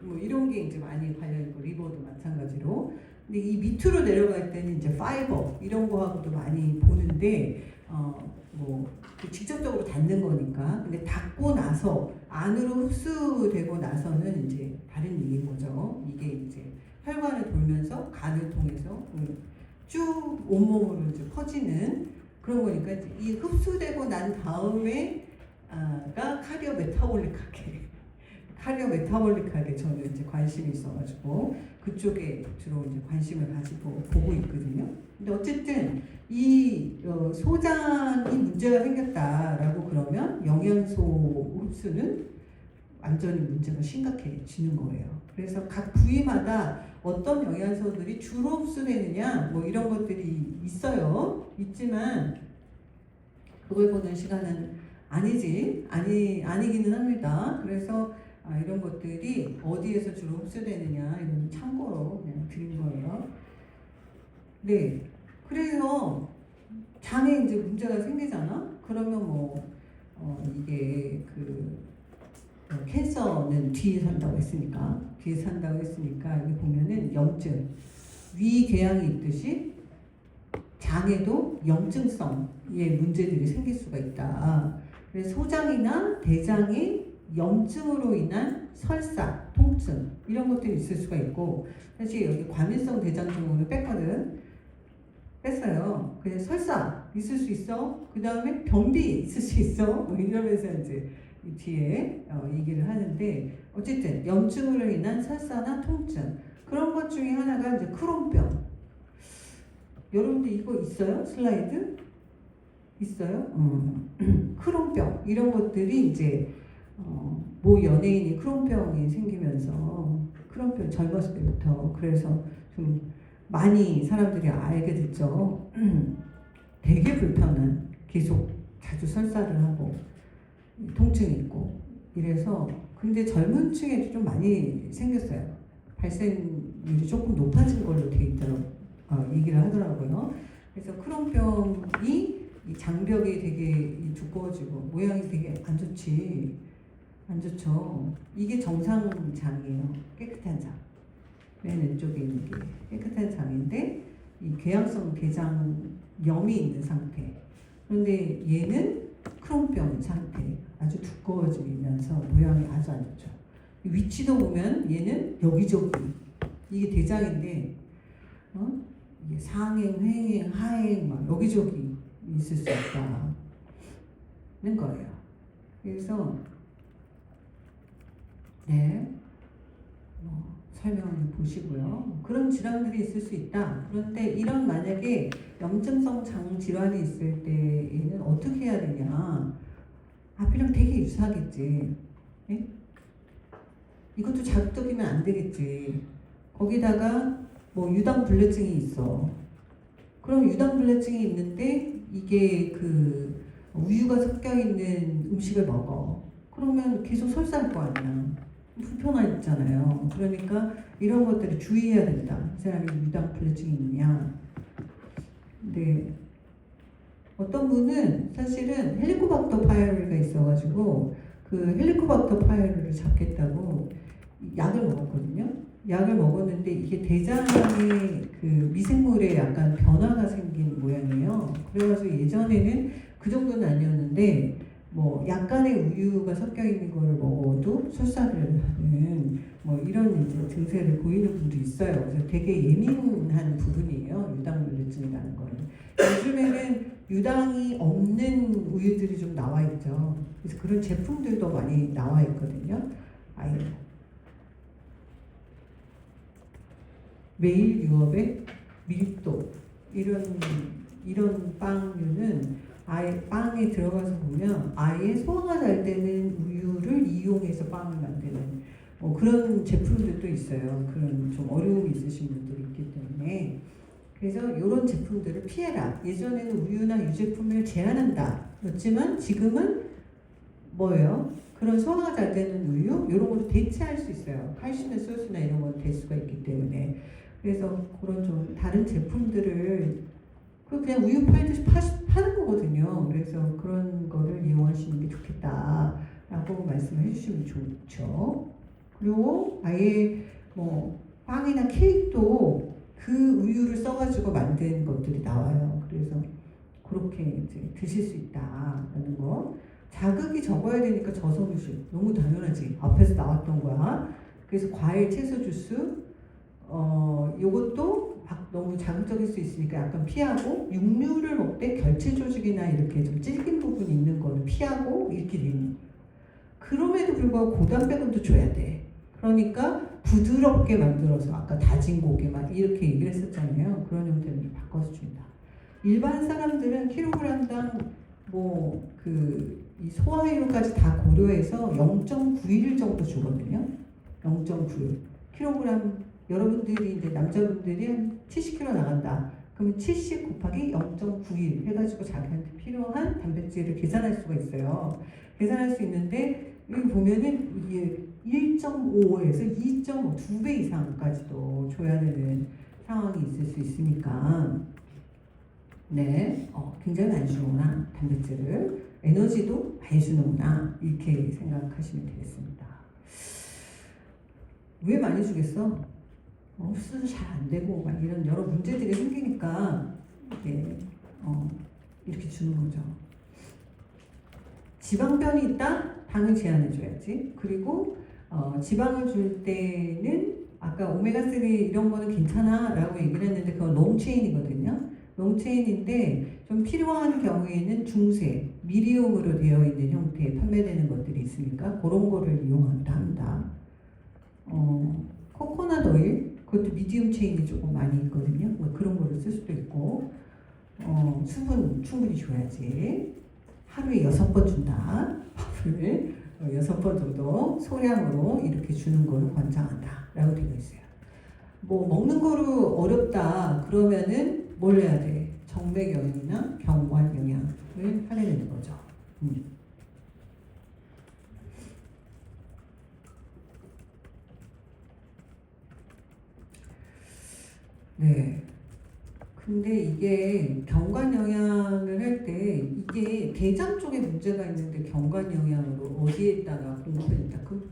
뭐 이런 게 이제 많이 관련이 있고, 리버도 마찬가지로. 근데 이 밑으로 내려갈 때는 이제 파이버 이런 거하고도 많이 보는데 직접적으로 닿는 거니까. 근데 닿고 나서 안으로 흡수되고 나서는 이제 다른 얘기인 거죠. 이게 이제 혈관을 돌면서 간을 통해서 쭉 온몸으로 이제 퍼지는 그런 거니까, 이 흡수되고 난 다음에가 카리오 메타볼릭하게 저는 이제 관심이 있어가지고 그쪽에 주로 이제 관심을 가지고 보고 있거든요. 근데 어쨌든 이 소장이 문제가 생겼다라고 그러면 영양소 흡수는 완전히 문제가 심각해지는 거예요. 그래서 각 부위마다 어떤 영양소들이 주로 흡수되느냐 이런 것들이 있지만 그걸 보는 시간은 아니기는 합니다. 그래서 이런 것들이 어디에서 주로 흡수되느냐 이건 참고로 그냥 드린 거예요. 네, 그래서 장에 이제 문제가 생기잖아. 그러면 이게 캔서는 뒤에 산다고 했으니까 여기 보면은 염증, 위궤양이 있듯이 장에도 염증성의 문제들이 생길 수가 있다. 그래서 소장이나 대장이 염증으로 인한 설사, 통증 이런 것들이 있을 수가 있고, 사실 여기 과민성 대장 증후군을 뺐어요. 그래서 설사 있을 수 있어. 그 다음에 변비 있을 수 있어. 이러면서 이제 뒤에 얘기를 하는데, 어쨌든 염증으로 인한 설사나 통증, 그런 것 중에 하나가 이제 크론병. 여러분들 이거 있어요? 슬라이드? 있어요? 크론병 이런 것들이 이제 연예인이 크론병이 생기면서, 크론병 젊었을 때부터, 그래서 좀 많이 사람들이 알게 됐죠. 되게 불편한, 계속 자주 설사를 하고 통증이 있고 이래서. 근데 젊은 층에도 좀 많이 생겼어요. 발생률이 조금 높아진 걸로 돼 있더라고요. 얘기를 하더라고요. 그래서 크론병이 이 장벽이 되게 두꺼워지고 모양이 되게 안 좋죠. 이게 정상장이에요. 깨끗한 장. 맨 왼쪽에 있는 게 깨끗한 장인데, 이 궤양성 대장염이 있는 상태. 그런데 얘는 크론병 상태. 아주 두꺼워지면서 모양이 아주 안 좋죠. 위치도 보면 얘는 여기저기, 이게 대장인데 이게 상행, 회행, 하행 막 여기저기 있을 수 있다는 거예요. 그래서 설명을 보시고요. 그런 질환들이 있을 수 있다. 그런데 이런 만약에 염증성 장 질환이 있을 때에는 어떻게 해야 되냐? 앞이랑 되게 유사하겠지. 네? 이것도 자극적이면 안 되겠지. 거기다가 유당불내증이 있어. 그럼 유당불내증이 있는데 이게 우유가 섞여 있는 음식을 먹어. 그러면 계속 설사할 거 아니야. 불편하잖아요. 그러니까 이런 것들을 주의해야 된다. 이 사람이 유당불내증이 있느냐. 근데 어떤 분은 사실은 헬리코박터 파이어리가 있어가지고 그 헬리코박터 파이어리를 잡겠다고 약을 먹었거든요. 약을 먹었는데 이게 대장에 그 미생물에 약간 변화가 생긴 모양이에요. 그래가지고 예전에는 그 정도는 아니었는데 뭐 약간의 우유가 섞여 있는 걸 먹어도 설사를 하는 뭐 이런 이제 증세를 보이는 분도 있어요. 그래서 되게 예민한 부분이에요. 유당불내증이라는 거는. 요즘에는 유당이 없는 우유들이 좀 나와 있죠. 그래서 그런 제품들도 많이 나와 있거든요. 아예 매일 유업의 밀도 이런 빵류는 아예 빵에 들어가서 보면 아예 소화가 잘 되는 우유를 이용해서 빵을 만드는 그런 제품들도 있어요. 그런 좀 어려움이 있으신 분들이 있기 때문에 그래서 이런 제품들을 피해라. 예전에는 우유나 유제품을 제한한다 였지만 지금은 뭐예요? 그런 소화가 잘 되는 우유 이런 것도 대체할 수 있어요. 칼슘의 소스나 이런 건 될 수가 있기 때문에 그래서 그런 좀 다른 제품들을 그냥 우유 팔듯이 파는 거거든요. 그래서 그런 거를 이용하시는 게 좋겠다라고 말씀을 해주시면 좋죠. 그리고 아예 뭐 빵이나 케이크도 그 우유를 써가지고 만든 것들이 나와요. 그래서 그렇게 이제 드실 수 있다라는 거. 자극이 적어야 되니까 저섬유질 너무 당연하지. 앞에서 나왔던 거야. 그래서 과일, 채소 주스 요것도 너무 자극적일 수 있으니까 약간 피하고 육류를 먹을 때 결체 조직이나 이렇게 좀 질긴 부분이 있는 거는 피하고 이렇게 되는. 그럼에도 불구하고 고단백은도 줘야 돼. 그러니까 부드럽게 만들어서 아까 다진 고기 막 이렇게 얘기를 했었잖아요. 그런 형태로 바꿔서 준다. 일반 사람들은 킬로그램당 이 소화효까지 다 고려해서 0.91 정도 주거든요. 0.91 킬로그램. 여러분들이 이제 남자분들이 한 70kg 나간다. 그러면 70 곱하기 0.91 해가지고 자기한테 필요한 단백질을 계산할 수가 있어요. 계산할 수 있는데 여기 보면은 이게 1.5에서 2.5 2배 이상까지도 줘야 되는 상황이 있을 수 있으니까 네, 굉장히 많이 주는구나. 단백질을 에너지도 많이 주는구나 이렇게 생각하시면 되겠습니다. 왜 많이 주겠어? 흡수도 잘 안 되고 막 이런 여러 문제들이 생기니까 이렇게 주는 거죠. 지방변이 있다? 당을 제한해줘야지. 그리고 지방을 줄 때는 아까 오메가3 이런 거는 괜찮아 라고 얘기를 했는데 그건 롱체인이거든요. 롱체인인데 좀 필요한 경우에는 중세, 미리움으로 되어 있는 형태에 판매되는 것들이 있으니까 그런 거를 이용한다 합니다. 코코넛 오일 그것도 미디움 체인이 조금 많이 있거든요. 뭐 그런 거를 쓸 수도 있고 수분 충분히 줘야지. 하루에 6번 준다. 밥을 6번 정도 소량으로 이렇게 주는 거를 권장한다 라고 되어 있어요. 뭐 먹는 거로 어렵다 그러면은 뭘 해야 돼? 정맥 영양이나 경관 영양을 하려야 되는 거죠. 네. 근데 이게 경관 영양을 할 때 이게 대장 쪽에 문제가 있는데 경관 영양으로 어디에다가 공급했다. 그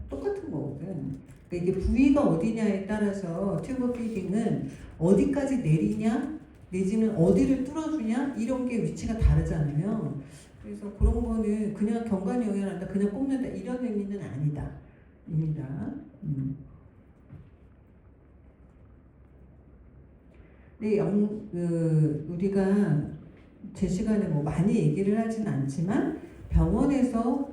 똑같은 거거든. 그러니까 이게 부위가 어디냐에 따라서 튜브 피딩은 어디까지 내리냐 내지는 어디를 뚫어주냐 이런 게 위치가 다르잖아요. 그래서 그런 거는 그냥 경관 영양을 한다 그냥 꼽는다 이런 의미는 아니다. 입니다. 네, 우리가 제 시간에 뭐 많이 얘기를 하진 않지만 병원에서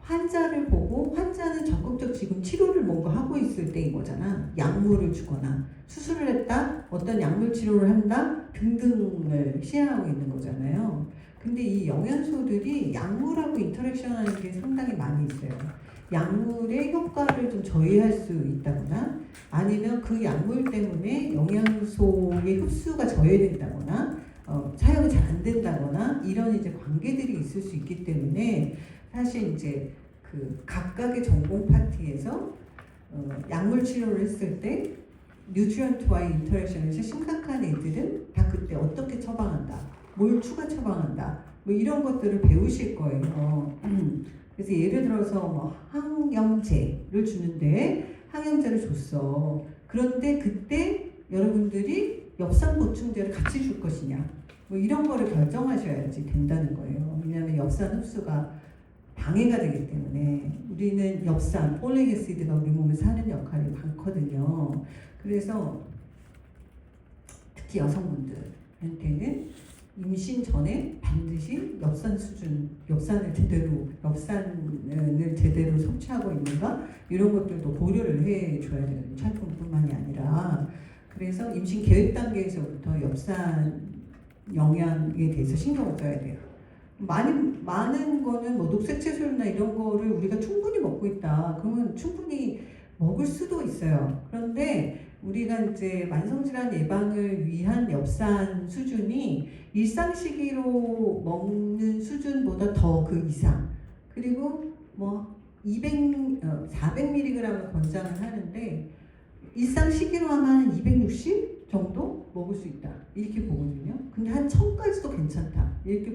환자를 보고 환자는 적극적 지금 치료를 뭔가 하고 있을 때인 거잖아. 약물을 주거나 수술을 했다, 어떤 약물 치료를 한다 등등을 시행하고 있는 거잖아요. 근데 이 영양소들이 약물하고 인터랙션하는 게 상당히 많이 있어요. 약물의 효과를 좀 저해할 수 있다거나 아니면 그 약물 때문에 영양소의 흡수가 저해된다거나 사용이 잘 안 된다거나 이런 이제 관계들이 있을 수 있기 때문에 사실 이제 그 각각의 전공 파트에서 약물 치료를 했을 때 뉴트리언트와의 인터랙션에서 심각한 애들은 다 그때 어떻게 처방한다 뭘 추가 처방한다. 뭐 이런 것들을 배우실 거예요. 그래서 예를 들어서 뭐 항염제를 주는데 항염제를 줬어. 그런데 그때 여러분들이 엽산 보충제를 같이 줄 것이냐. 뭐 이런 거를 결정하셔야지 된다는 거예요. 왜냐하면 엽산 흡수가 방해가 되기 때문에 우리는 엽산, 폴릭 애시드가 우리 몸에서 하는 역할이 많거든요. 그래서 특히 여성분들한테는 임신 전에 반드시 엽산을 제대로 섭취하고 있는가 이런 것들도 고려를 해줘야 되는 찰품뿐만이 아니라 그래서 임신 계획 단계에서부터 엽산 영양에 대해서 신경을 써야 돼요. 많은 거는 뭐 녹색 채소나 이런 거를 우리가 충분히 먹고 있다. 그러면 충분히 먹을 수도 있어요. 그런데 우리가 이제 만성질환 예방을 위한 엽산 수준이 일상식이로 먹는 수준보다 더 그 이상. 그리고 뭐 400mg을 권장을 하는데 일상식이로 하면 260 정도 먹을 수 있다. 이렇게 보거든요. 근데 한 1000까지도 괜찮다. 이렇게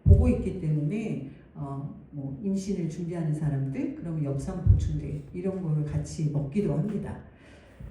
보고 있기 때문에 뭐 임신을 준비하는 사람들 그러면 엽산 보충제 이런 거를 같이 먹기도 합니다.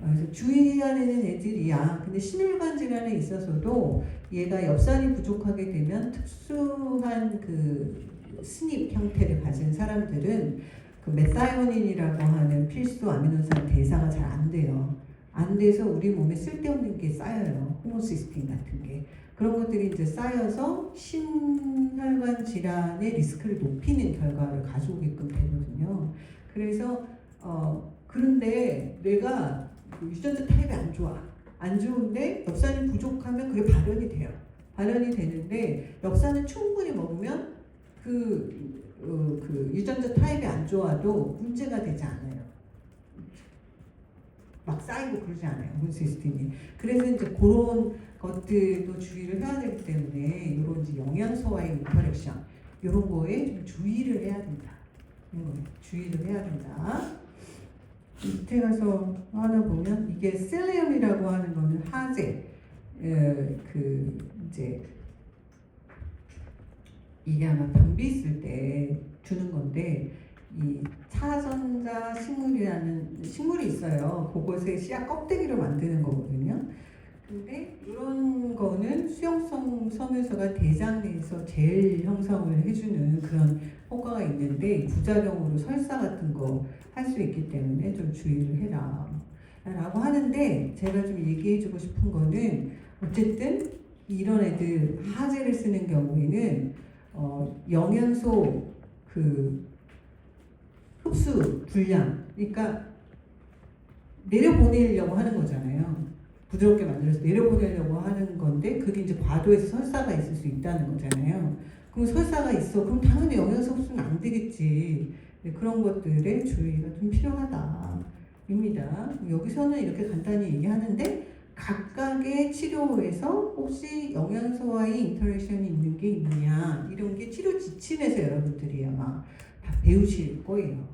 그래서 주의하는 애들이야. 근데 심혈관 질환에 있어서도 얘가 엽산이 부족하게 되면 특수한 그 스닙 형태를 가진 사람들은 그 메사이오닌이라고 하는 필수 아미노산 대사가 잘 안 돼요. 안 돼서 우리 몸에 쓸데없는 게 쌓여요. 호모시스틴 같은 게. 그런 것들이 이제 쌓여서 심혈관 질환의 리스크를 높이는 결과를 가져오게끔 되거든요. 그래서 그런데 뇌가 유전자 타입이 안 좋아. 안 좋은데 엽산이 부족하면 그게 발현이 돼요. 발현이 되는데 엽산을 충분히 먹으면 그 유전자 타입이 안 좋아도 문제가 되지 않아요. 막 쌓이고 그러지 않아요. 호모시스틴이. 그래서 이제 그런 것들도 주의를 해야 되기 때문에 이런 이제 영양소와의 인터랙션 이런 거에 좀 주의를 해야 된다. 주의를 해야 된다. 밑에 가서 하나 보면 이게 셀레움이라고 하는 거는 화재. 이제 이게 아마 변비 있을 때 주는 건데 이 차전자 식물이 있어요. 그것의 씨앗 껍데기로 만드는 거거든요. 근데 이런 거는 수용성 섬유소가 대장 내에서 제일 형성을 해주는 그런 효과가 있는데 부작용으로 설사 같은 거 할 수 있기 때문에 좀 주의를 해라 라고 하는데 제가 좀 얘기해주고 싶은 거는 어쨌든 이런 애들 하재를 쓰는 경우에는 영양소 그 흡수 불량 그러니까 내려보내려고 하는 거잖아요. 부드럽게 만들어서 내려보내려고 하는 건데 그게 이제 과도해서 설사가 있을 수 있다는 거잖아요. 그럼 설사가 있어. 그럼 당연히 영양소 흡수는 안 되겠지. 그런 것들에 주의가 좀 필요하다. 입니다. 여기서는 이렇게 간단히 얘기하는데 각각의 치료에서 혹시 영양소와의 인터랙션이 있는 게 있느냐 이런 게 치료 지침에서 여러분들이 아마 다 배우실 거예요.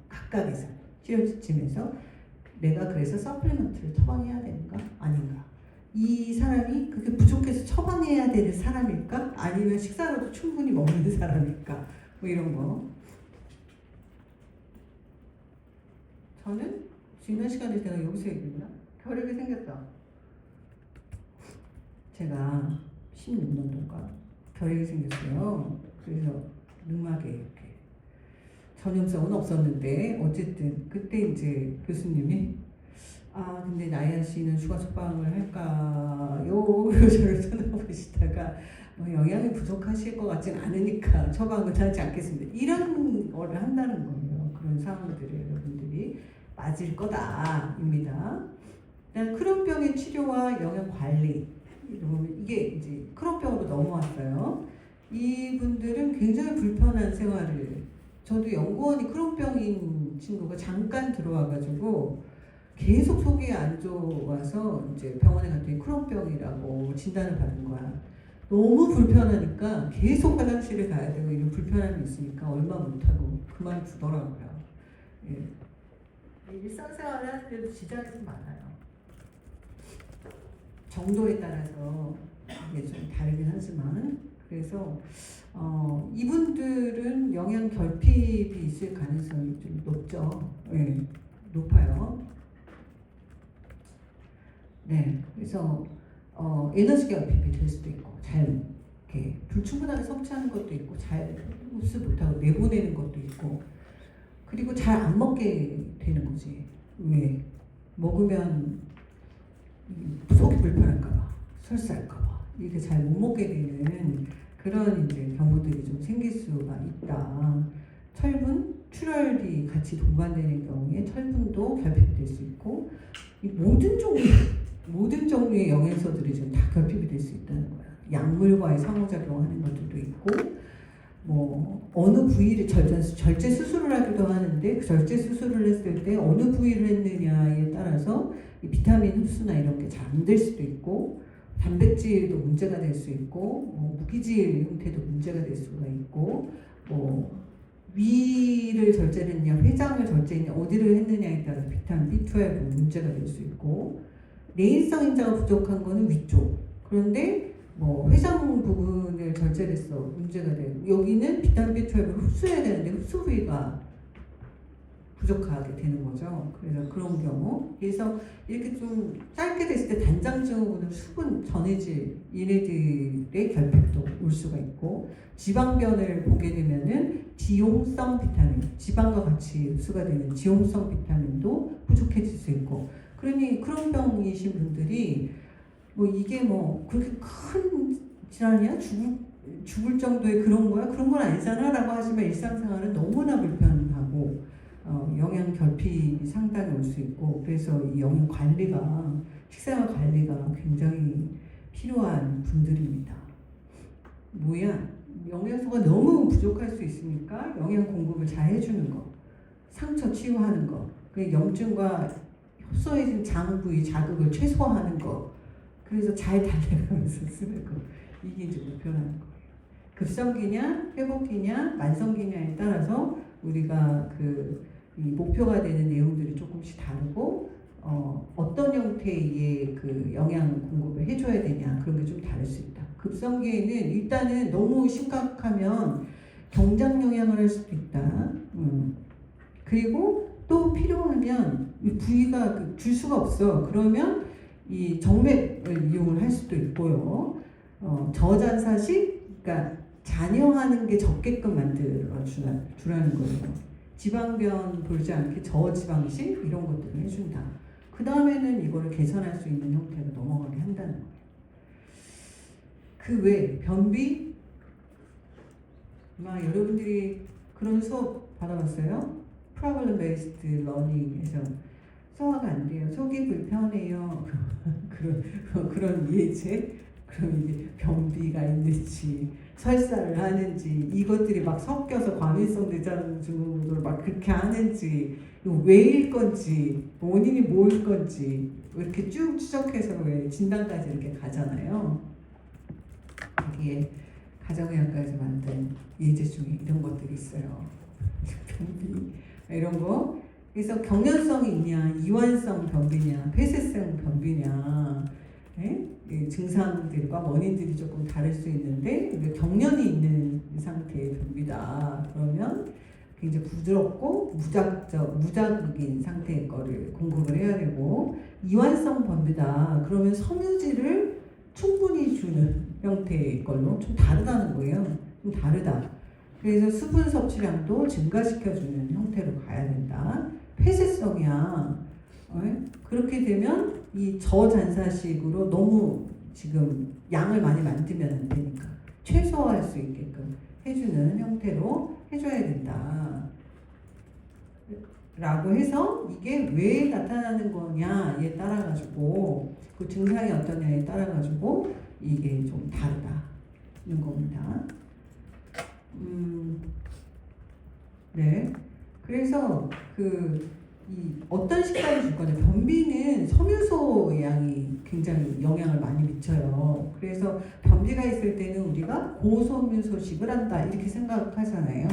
각각에서 치료 지침에서 내가 그래서 서플리먼트를 처방해야 되는가 아닌가 이 사람이 그게 부족해서 처방해야 되는 사람일까 아니면 식사로도 충분히 먹는 사람일까 뭐 이런 거. 저는 지난 시간에 제가 여기서 얘기했나? 결핵이 생겼다. 제가 16년도인가 결핵이 생겼어요. 그래서 늑막에 이렇게 전염성은 없었는데 어쨌든 그때 이제 교수님이 근데 나연 씨는 추가 처방을 할까요? 그리고 저를 쳐다보시다가 영양이 부족하실 것 같진 않으니까 처방을 하지 않겠습니다. 이런 거를 한다는 거예요. 그런 상황들을 여러분들이 맞을 거다입니다. 크론병의 치료와 영양 관리 이게 이제 크론병으로 넘어왔어요. 이분들은 굉장히 불편한 생활을 저도 연구원이 크론병인 친구가 잠깐 들어와가지고 계속 속이 안 좋아서 이제 병원에 갔더니 크론병이라고 진단을 받은 거야. 너무 불편하니까 계속 화장실에 가야 되고 이런 불편함이 있으니까 얼마 못하고 그만두더라고요. 예. 일상생활을 하는데도 지장이 좀 많아요. 정도에 따라서 이게 좀 다르긴 하지만 그래서 이분들은 영양 결핍이 있을 가능성이 좀 높죠. 네, 높아요. 네, 그래서 에너지 결핍이 될 수도 있고 잘 이렇게 불충분하게 섭취하는 것도 있고 잘 흡수 못하고 내보내는 것도 있고 그리고 잘 안 먹게 되는 거지. 왜? 먹으면 속이 불편할까봐, 설사할까봐 이게 잘 못 먹게 되는 그런 이제 경우들이 좀 생길 수가 있다. 철분, 출혈이 같이 동반되는 경우에 철분도 결핍될 수 있고 이 모든 종류의 영양소들이 지금 다 결핍이 될 수 있다는 거야. 약물과의 상호작용하는 것들도 있고 뭐 어느 부위를 절제 수술을 하기도 하는데 그 절제 수술을 했을 때 어느 부위를 했느냐에 따라서 이 비타민 흡수나 이런 게 잘 안 될 수도 있고 단백질도 문제가 될 수 있고 무기질 형태도 문제가 될 수가 있고 위를 절제를 했냐 회장을 절제했냐 어디를 했느냐에 따라서 비타민 B12 문제가 될 수 있고 내인성 인자가 부족한 거는 위쪽 그런데 회장 부분을 절제했어 문제가 되고 여기는 비타민 B12를 흡수해야 되는데 흡수 부위가 부족하게 되는 거죠. 그래서 그런 경우 그래서 이렇게 좀 짧게 됐을 때 단장 증후군은 수분, 전해질 얘네들의 결핍도 올 수가 있고 지방변을 보게 되면은 지용성 비타민, 지방과 같이 흡수가 되는 지용성 비타민도 부족해질 수 있고 그러니 그런 병이신 분들이 이게 그렇게 큰 질환이야? 죽을 정도의 그런 거야? 그런 건 아니잖아 라고 하지만 일상생활은 너무나 불편하고 영양 결핍이 상당히 올 수 있고 그래서 이 영양 관리가 식생활 관리가 굉장히 필요한 분들입니다. 영양소가 너무 부족할 수 있으니까 영양 공급을 잘 해주는 거, 상처 치유하는 거, 그 염증과 협소해진 장 부위 자극을 최소화하는 거, 그래서 잘 달래가면서 쓰는 거 이게 이제 목표라는 거예요. 급성기냐, 회복기냐, 만성기냐에 따라서 우리가 이 목표가 되는 내용들이 조금씩 다르고 어떤 형태의 그 영양 공급을 해줘야 되냐 그런 게 좀 다를 수 있다. 급성기에는 일단은 너무 심각하면 경장 영양을 할 수도 있다. 그리고 또 필요하면 이 부위가 줄 수가 없어. 그러면 이 정맥을 이용을 할 수도 있고요. 저잔사식, 그러니까 잔여하는 게 적게끔 만들어 주라는 거예요. 지방변 돌지 않게 저지방식 이런 것들을 해준다. 그 다음에는 이거를 개선할 수 있는 형태로 넘어가게 한다는 거예요. 그 외 변비, 여러분들이 그런 수업 받아봤어요? Problem Based Learning에서 소화가 안 돼요. 속이 불편해요. 그런 예제. 그럼 이게 변비가 있는지 설사를 하는지 이것들이 막 섞여서 과민성 대장 증후군으로 막 그렇게 하는지 왜일 건지 원인이 뭐일 건지 이렇게 쭉 추적해서 왜 진단까지 이렇게 가잖아요. 여기에 가정의학과에서 만든 예제 중에 이런 것들이 있어요. 변비 이런 거. 그래서 경련성이 있냐, 이완성 변비냐, 폐쇄성 변비냐. 네? 증상들과 원인들이 조금 다를 수 있는데 경련이 있는 상태의 변비다. 그러면 굉장히 부드럽고 무자극인 상태의 거를 공급을 해야 되고 이완성 변비다. 그러면 섬유질을 충분히 주는 형태의 걸로 좀 다르다는 거예요. 좀 다르다. 그래서 수분 섭취량도 증가시켜주는 형태로 가야 된다. 폐쇄성이야. 그렇게 되면 이 저잔사식으로 너무 지금 양을 많이 만들면 안 되니까 최소화할 수 있게끔 해주는 형태로 해줘야 된다. 라고 해서 이게 왜 나타나는 거냐에 따라가지고 그 증상이 어떠냐에 따라가지고 이게 좀 다르다는 겁니다. 네. 그래서 어떤 식단을 줄 거냐. 변비는 섬유소 양이 굉장히 영향을 많이 미쳐요. 그래서 변비가 있을 때는 우리가 고섬유소식을 한다 이렇게 생각하잖아요.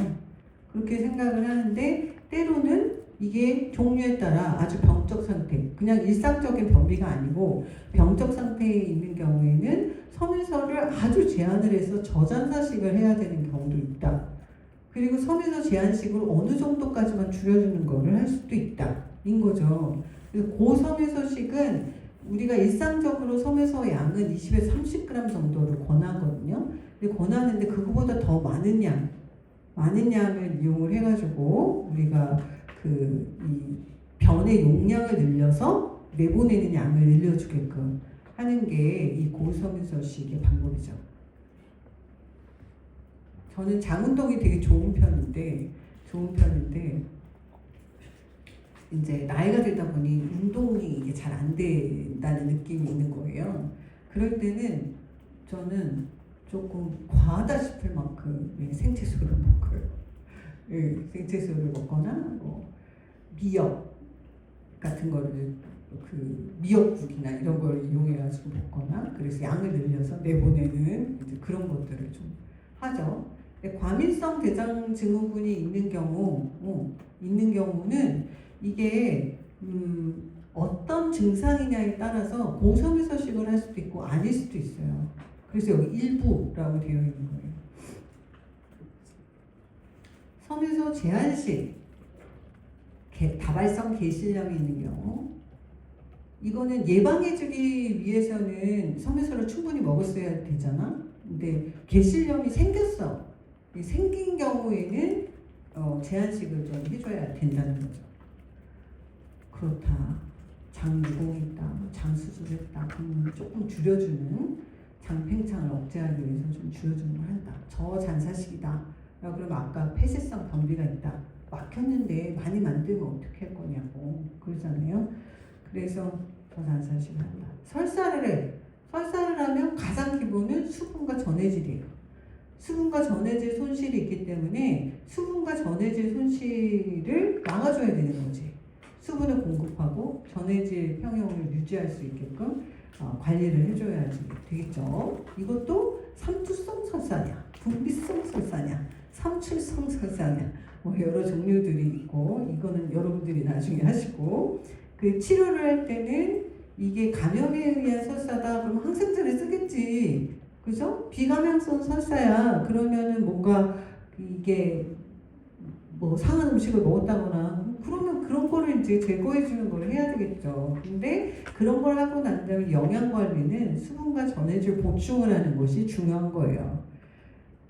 그렇게 생각을 하는데 때로는 이게 종류에 따라 아주 병적 상태, 그냥 일상적인 변비가 아니고 병적 상태에 있는 경우에는 섬유소를 아주 제한을 해서 저잔사식을 해야 되는 경우도 있다. 그리고 섬유소 제한식으로 어느 정도까지만 줄여주는 거를 할 수도 있다. 인 거죠. 그래서 고섬유소식은 우리가 일상적으로 섬유소 양은 20에서 30g 정도를 권하거든요. 근데 권하는데 그거보다 더 많은 양을 이용을 해가지고 우리가 이 변의 용량을 늘려서 내보내는 양을 늘려주게끔 하는 게 이 고섬유소식의 방법이죠. 저는 장운동이 되게 좋은 편인데 이제 나이가 들다 보니 운동이 이게 잘 안 된다는 느낌이 있는 거예요. 그럴 때는 저는 조금 과하다 싶을 만큼 생채소를 먹어요. 생채소를 먹거나 뭐 미역 같은 거를 미역국이나 이런 걸 이용해가지고 먹거나 그래서 양을 늘려서 내보내는 이제 그런 것들을 좀 하죠. 과민성 대장 증후군이 있는 경우는 이게 어떤 증상이냐에 따라서 고섬유소식을 할 수도 있고 아닐 수도 있어요. 그래서 여기 일부라고 되어 있는 거예요. 섬유소 제한식, 다발성 계실염이 있는 경우, 이거는 예방해주기 위해서는 섬유소를 충분히 먹었어야 되잖아. 근데 계실염이 생겼어. 생긴 경우에는 제한식을 좀 해줘야 된다는 거죠. 그렇다. 장 유공이 있다, 장 수술했다, 그러면 조금 줄여주는 장 팽창을 억제하기 위해서 좀 줄여주는 걸 한다. 저잔사식이다. 그러면 아까 폐쇄성 변비가 있다. 막혔는데 많이 만들면 어떻게 할 거냐고 그러잖아요. 그래서 저잔사식을 한다. 설사를 해. 설사를 하면 가장 기본은 수분과 전해질이에요. 수분과 전해질 손실이 있기 때문에 수분과 전해질 손실을 막아줘야 되는 거지. 수분을 공급하고 전해질 평형을 유지할 수 있게끔 관리를 해줘야 되겠죠. 이것도 삼투성 설사냐, 분비성 설사냐, 삼출성 설사냐, 뭐 여러 종류들이 있고 이거는 여러분들이 나중에 하시고 치료를 할 때는 이게 감염에 의한 설사다 그러면 항생제를 쓰겠지. 그죠? 비감염성 설사야. 그러면은 뭔가 이게 뭐 상한 음식을 먹었다거나 그러면 그런 거를 이제 제거해 주는 걸 해야 되겠죠. 근데 그런 걸 하고 난 다음에 영양 관리는 수분과 전해질 보충을 하는 것이 중요한 거예요.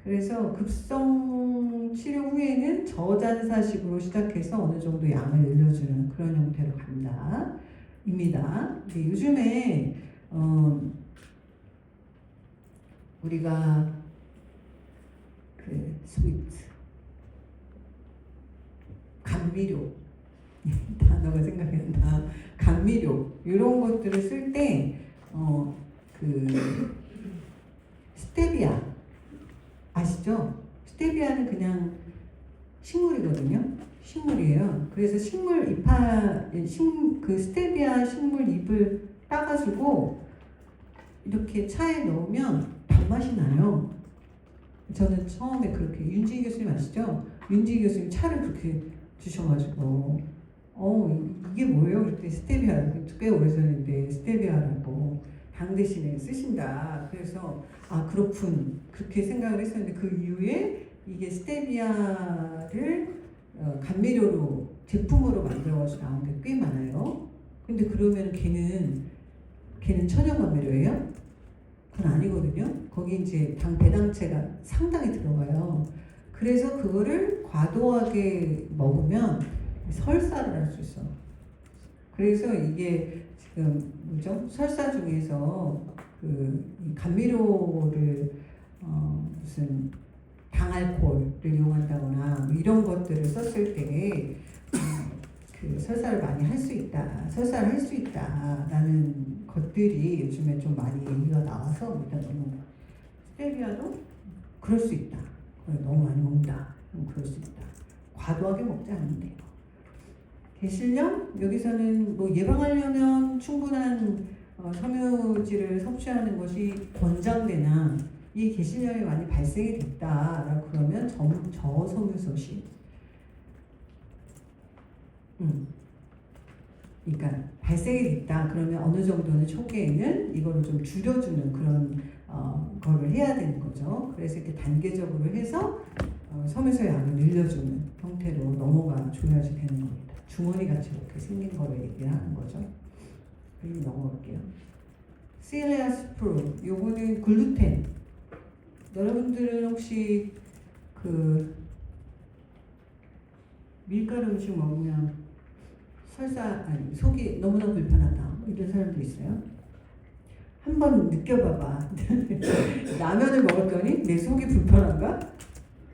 그래서 급성 치료 후에는 저잔사식으로 시작해서 어느 정도 양을 늘려주는 그런 형태로 간다. 입니다. 요즘에 우리가 스위트, 감미료 단어가 생각이 안 나. 감미료 이런 것들을 쓸 때 스테비아 아시죠? 스테비아는 그냥 식물이거든요. 식물이에요. 그래서 스테비아 식물 잎을 따가지고 이렇게 차에 넣으면 단맛이 나요. 저는 처음에 그렇게 윤지희 교수님 아시죠? 윤지희 교수님 차를 그렇게 주셔가지고 이게 뭐예요? 그랬더니 스테비아 꽤 오래전인데 스테비아라고 당 대신에 쓰신다. 그래서 그렇군 그렇게 생각을 했었는데 그 이후에 이게 스테비아를 감미료로 제품으로 만들어서 나온 게 꽤 많아요. 근데 그러면 걔는 천연 감미료예요? 그건 아니거든요. 거기 이제 배당체가 상당히 들어가요. 그래서 그거를 과도하게 먹으면 설사를 할 수 있어. 그래서 이게 지금 설사 중에서 이 감미료를 무슨 당알코올을 이용한다거나 뭐 이런 것들을 썼을 때 설사를 많이 할 수 있다. 설사를 할 수 있다라는 것들이 요즘에 좀 많이 얘기가 나와서 일단 스테비아도 그럴 수 있다. 너무 많이 먹는다. 그럴 수 있다. 과도하게 먹지 않으면 돼요. 계실염 여기서는 뭐 예방하려면 충분한 섬유질을 섭취하는 것이 권장되나 이 계실염이 많이 발생이 됐다라고 그러면 저섬유소식 그러니까 발생이 됐다 그러면 어느 정도는 초기에는 이거를 좀 줄여주는 그런 거를 해야 되는 거죠. 그래서 이렇게 단계적으로 해서 섬유소 양을 늘려주는 형태로 넘어가 줘야지 되는 겁니다. 주머니 같이 이렇게 생긴 거를 얘기를 하는 거죠. 그리고 넘어갈게요. 시리아스 프로, 요거는 글루텐. 여러분들은 혹시 그 밀가루 음식 먹으면 속이 너무나 불편하다 이런 사람도 있어요. 한번 느껴봐봐. 라면을 먹었더니 내 속이 불편한가?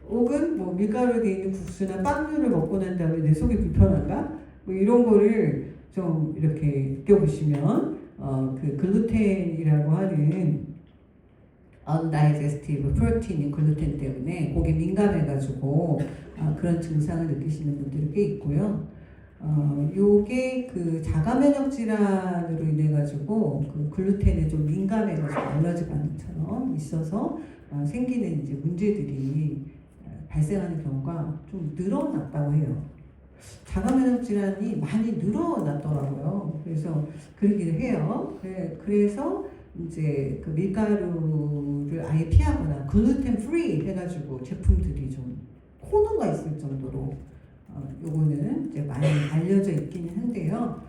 혹은 뭐 밀가루에 돼 있는 국수나 빵류를 먹고 난 다음에 내 속이 불편한가? 뭐 이런 거를 좀 이렇게 느껴보시면 그 글루텐이라고 하는 undigestive 프로틴이 글루텐 때문에 거기에 민감해가지고 그런 증상을 느끼시는 분들이 꽤 있고요. 요게 그 자가면역 질환으로 인해 가지고 그 글루텐에 좀 민감해가지고 알러지 반응처럼 있어서 생기는 이제 문제들이 발생하는 경우가 좀 늘어났다고 해요. 자가면역 질환이 많이 늘어났더라고요. 그래서 그러기도 해요. 그래서 이제 그 밀가루를 아예 피하거나 글루텐 프리 해가지고 제품들이 좀 코너가 있을 정도로 요거는 이제 많이 알려져 있기는 한데요.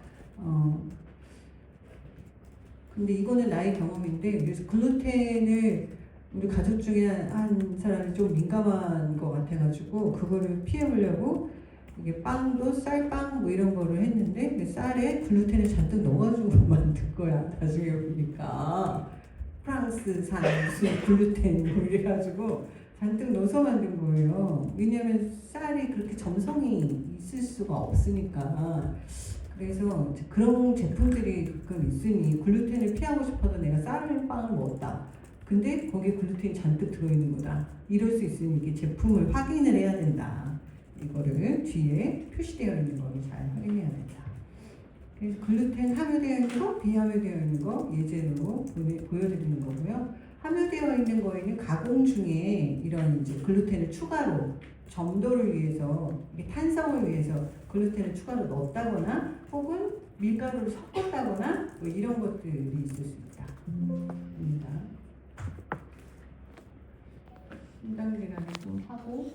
근데 이거는 나의 경험인데, 그래서 글루텐을 우리 가족 중에 한 사람이 좀 민감한 것 같아가지고 그거를 피해보려고 이게 빵도 쌀빵 뭐 이런 거를 했는데 그 쌀에 글루텐을 잔뜩 넣어가지고 만든 거야. 나중에 보니까 프랑스산 무슨 글루텐 뭐 이래가지고 잔뜩 넣어서 만든 거예요. 왜냐면 쌀이 그렇게 점성이 있을 수가 없으니까. 그래서 그런 제품들이 가끔 있으니 글루텐을 피하고 싶어도 내가 쌀을 빵을 먹었다. 근데 거기에 글루텐이 잔뜩 들어있는 거다. 이럴 수 있으니 이게 제품을 확인을 해야 된다. 이거를 뒤에 표시되어 있는 거를 잘 확인해야 된다. 그래서 글루텐 함유되어 있는 거, 비함유되어 있는 거 예제로 보여드리는 거고요. 함유되어 있는 거에는 가공 중에 이런 이제 글루텐을 추가로 점도를 위해서, 탄성을 위해서 글루텐을 추가로 넣었다거나 혹은 밀가루를 섞었다거나 뭐 이런 것들이 있을 수 있다. 입니다. 신장 질환을 좀 하고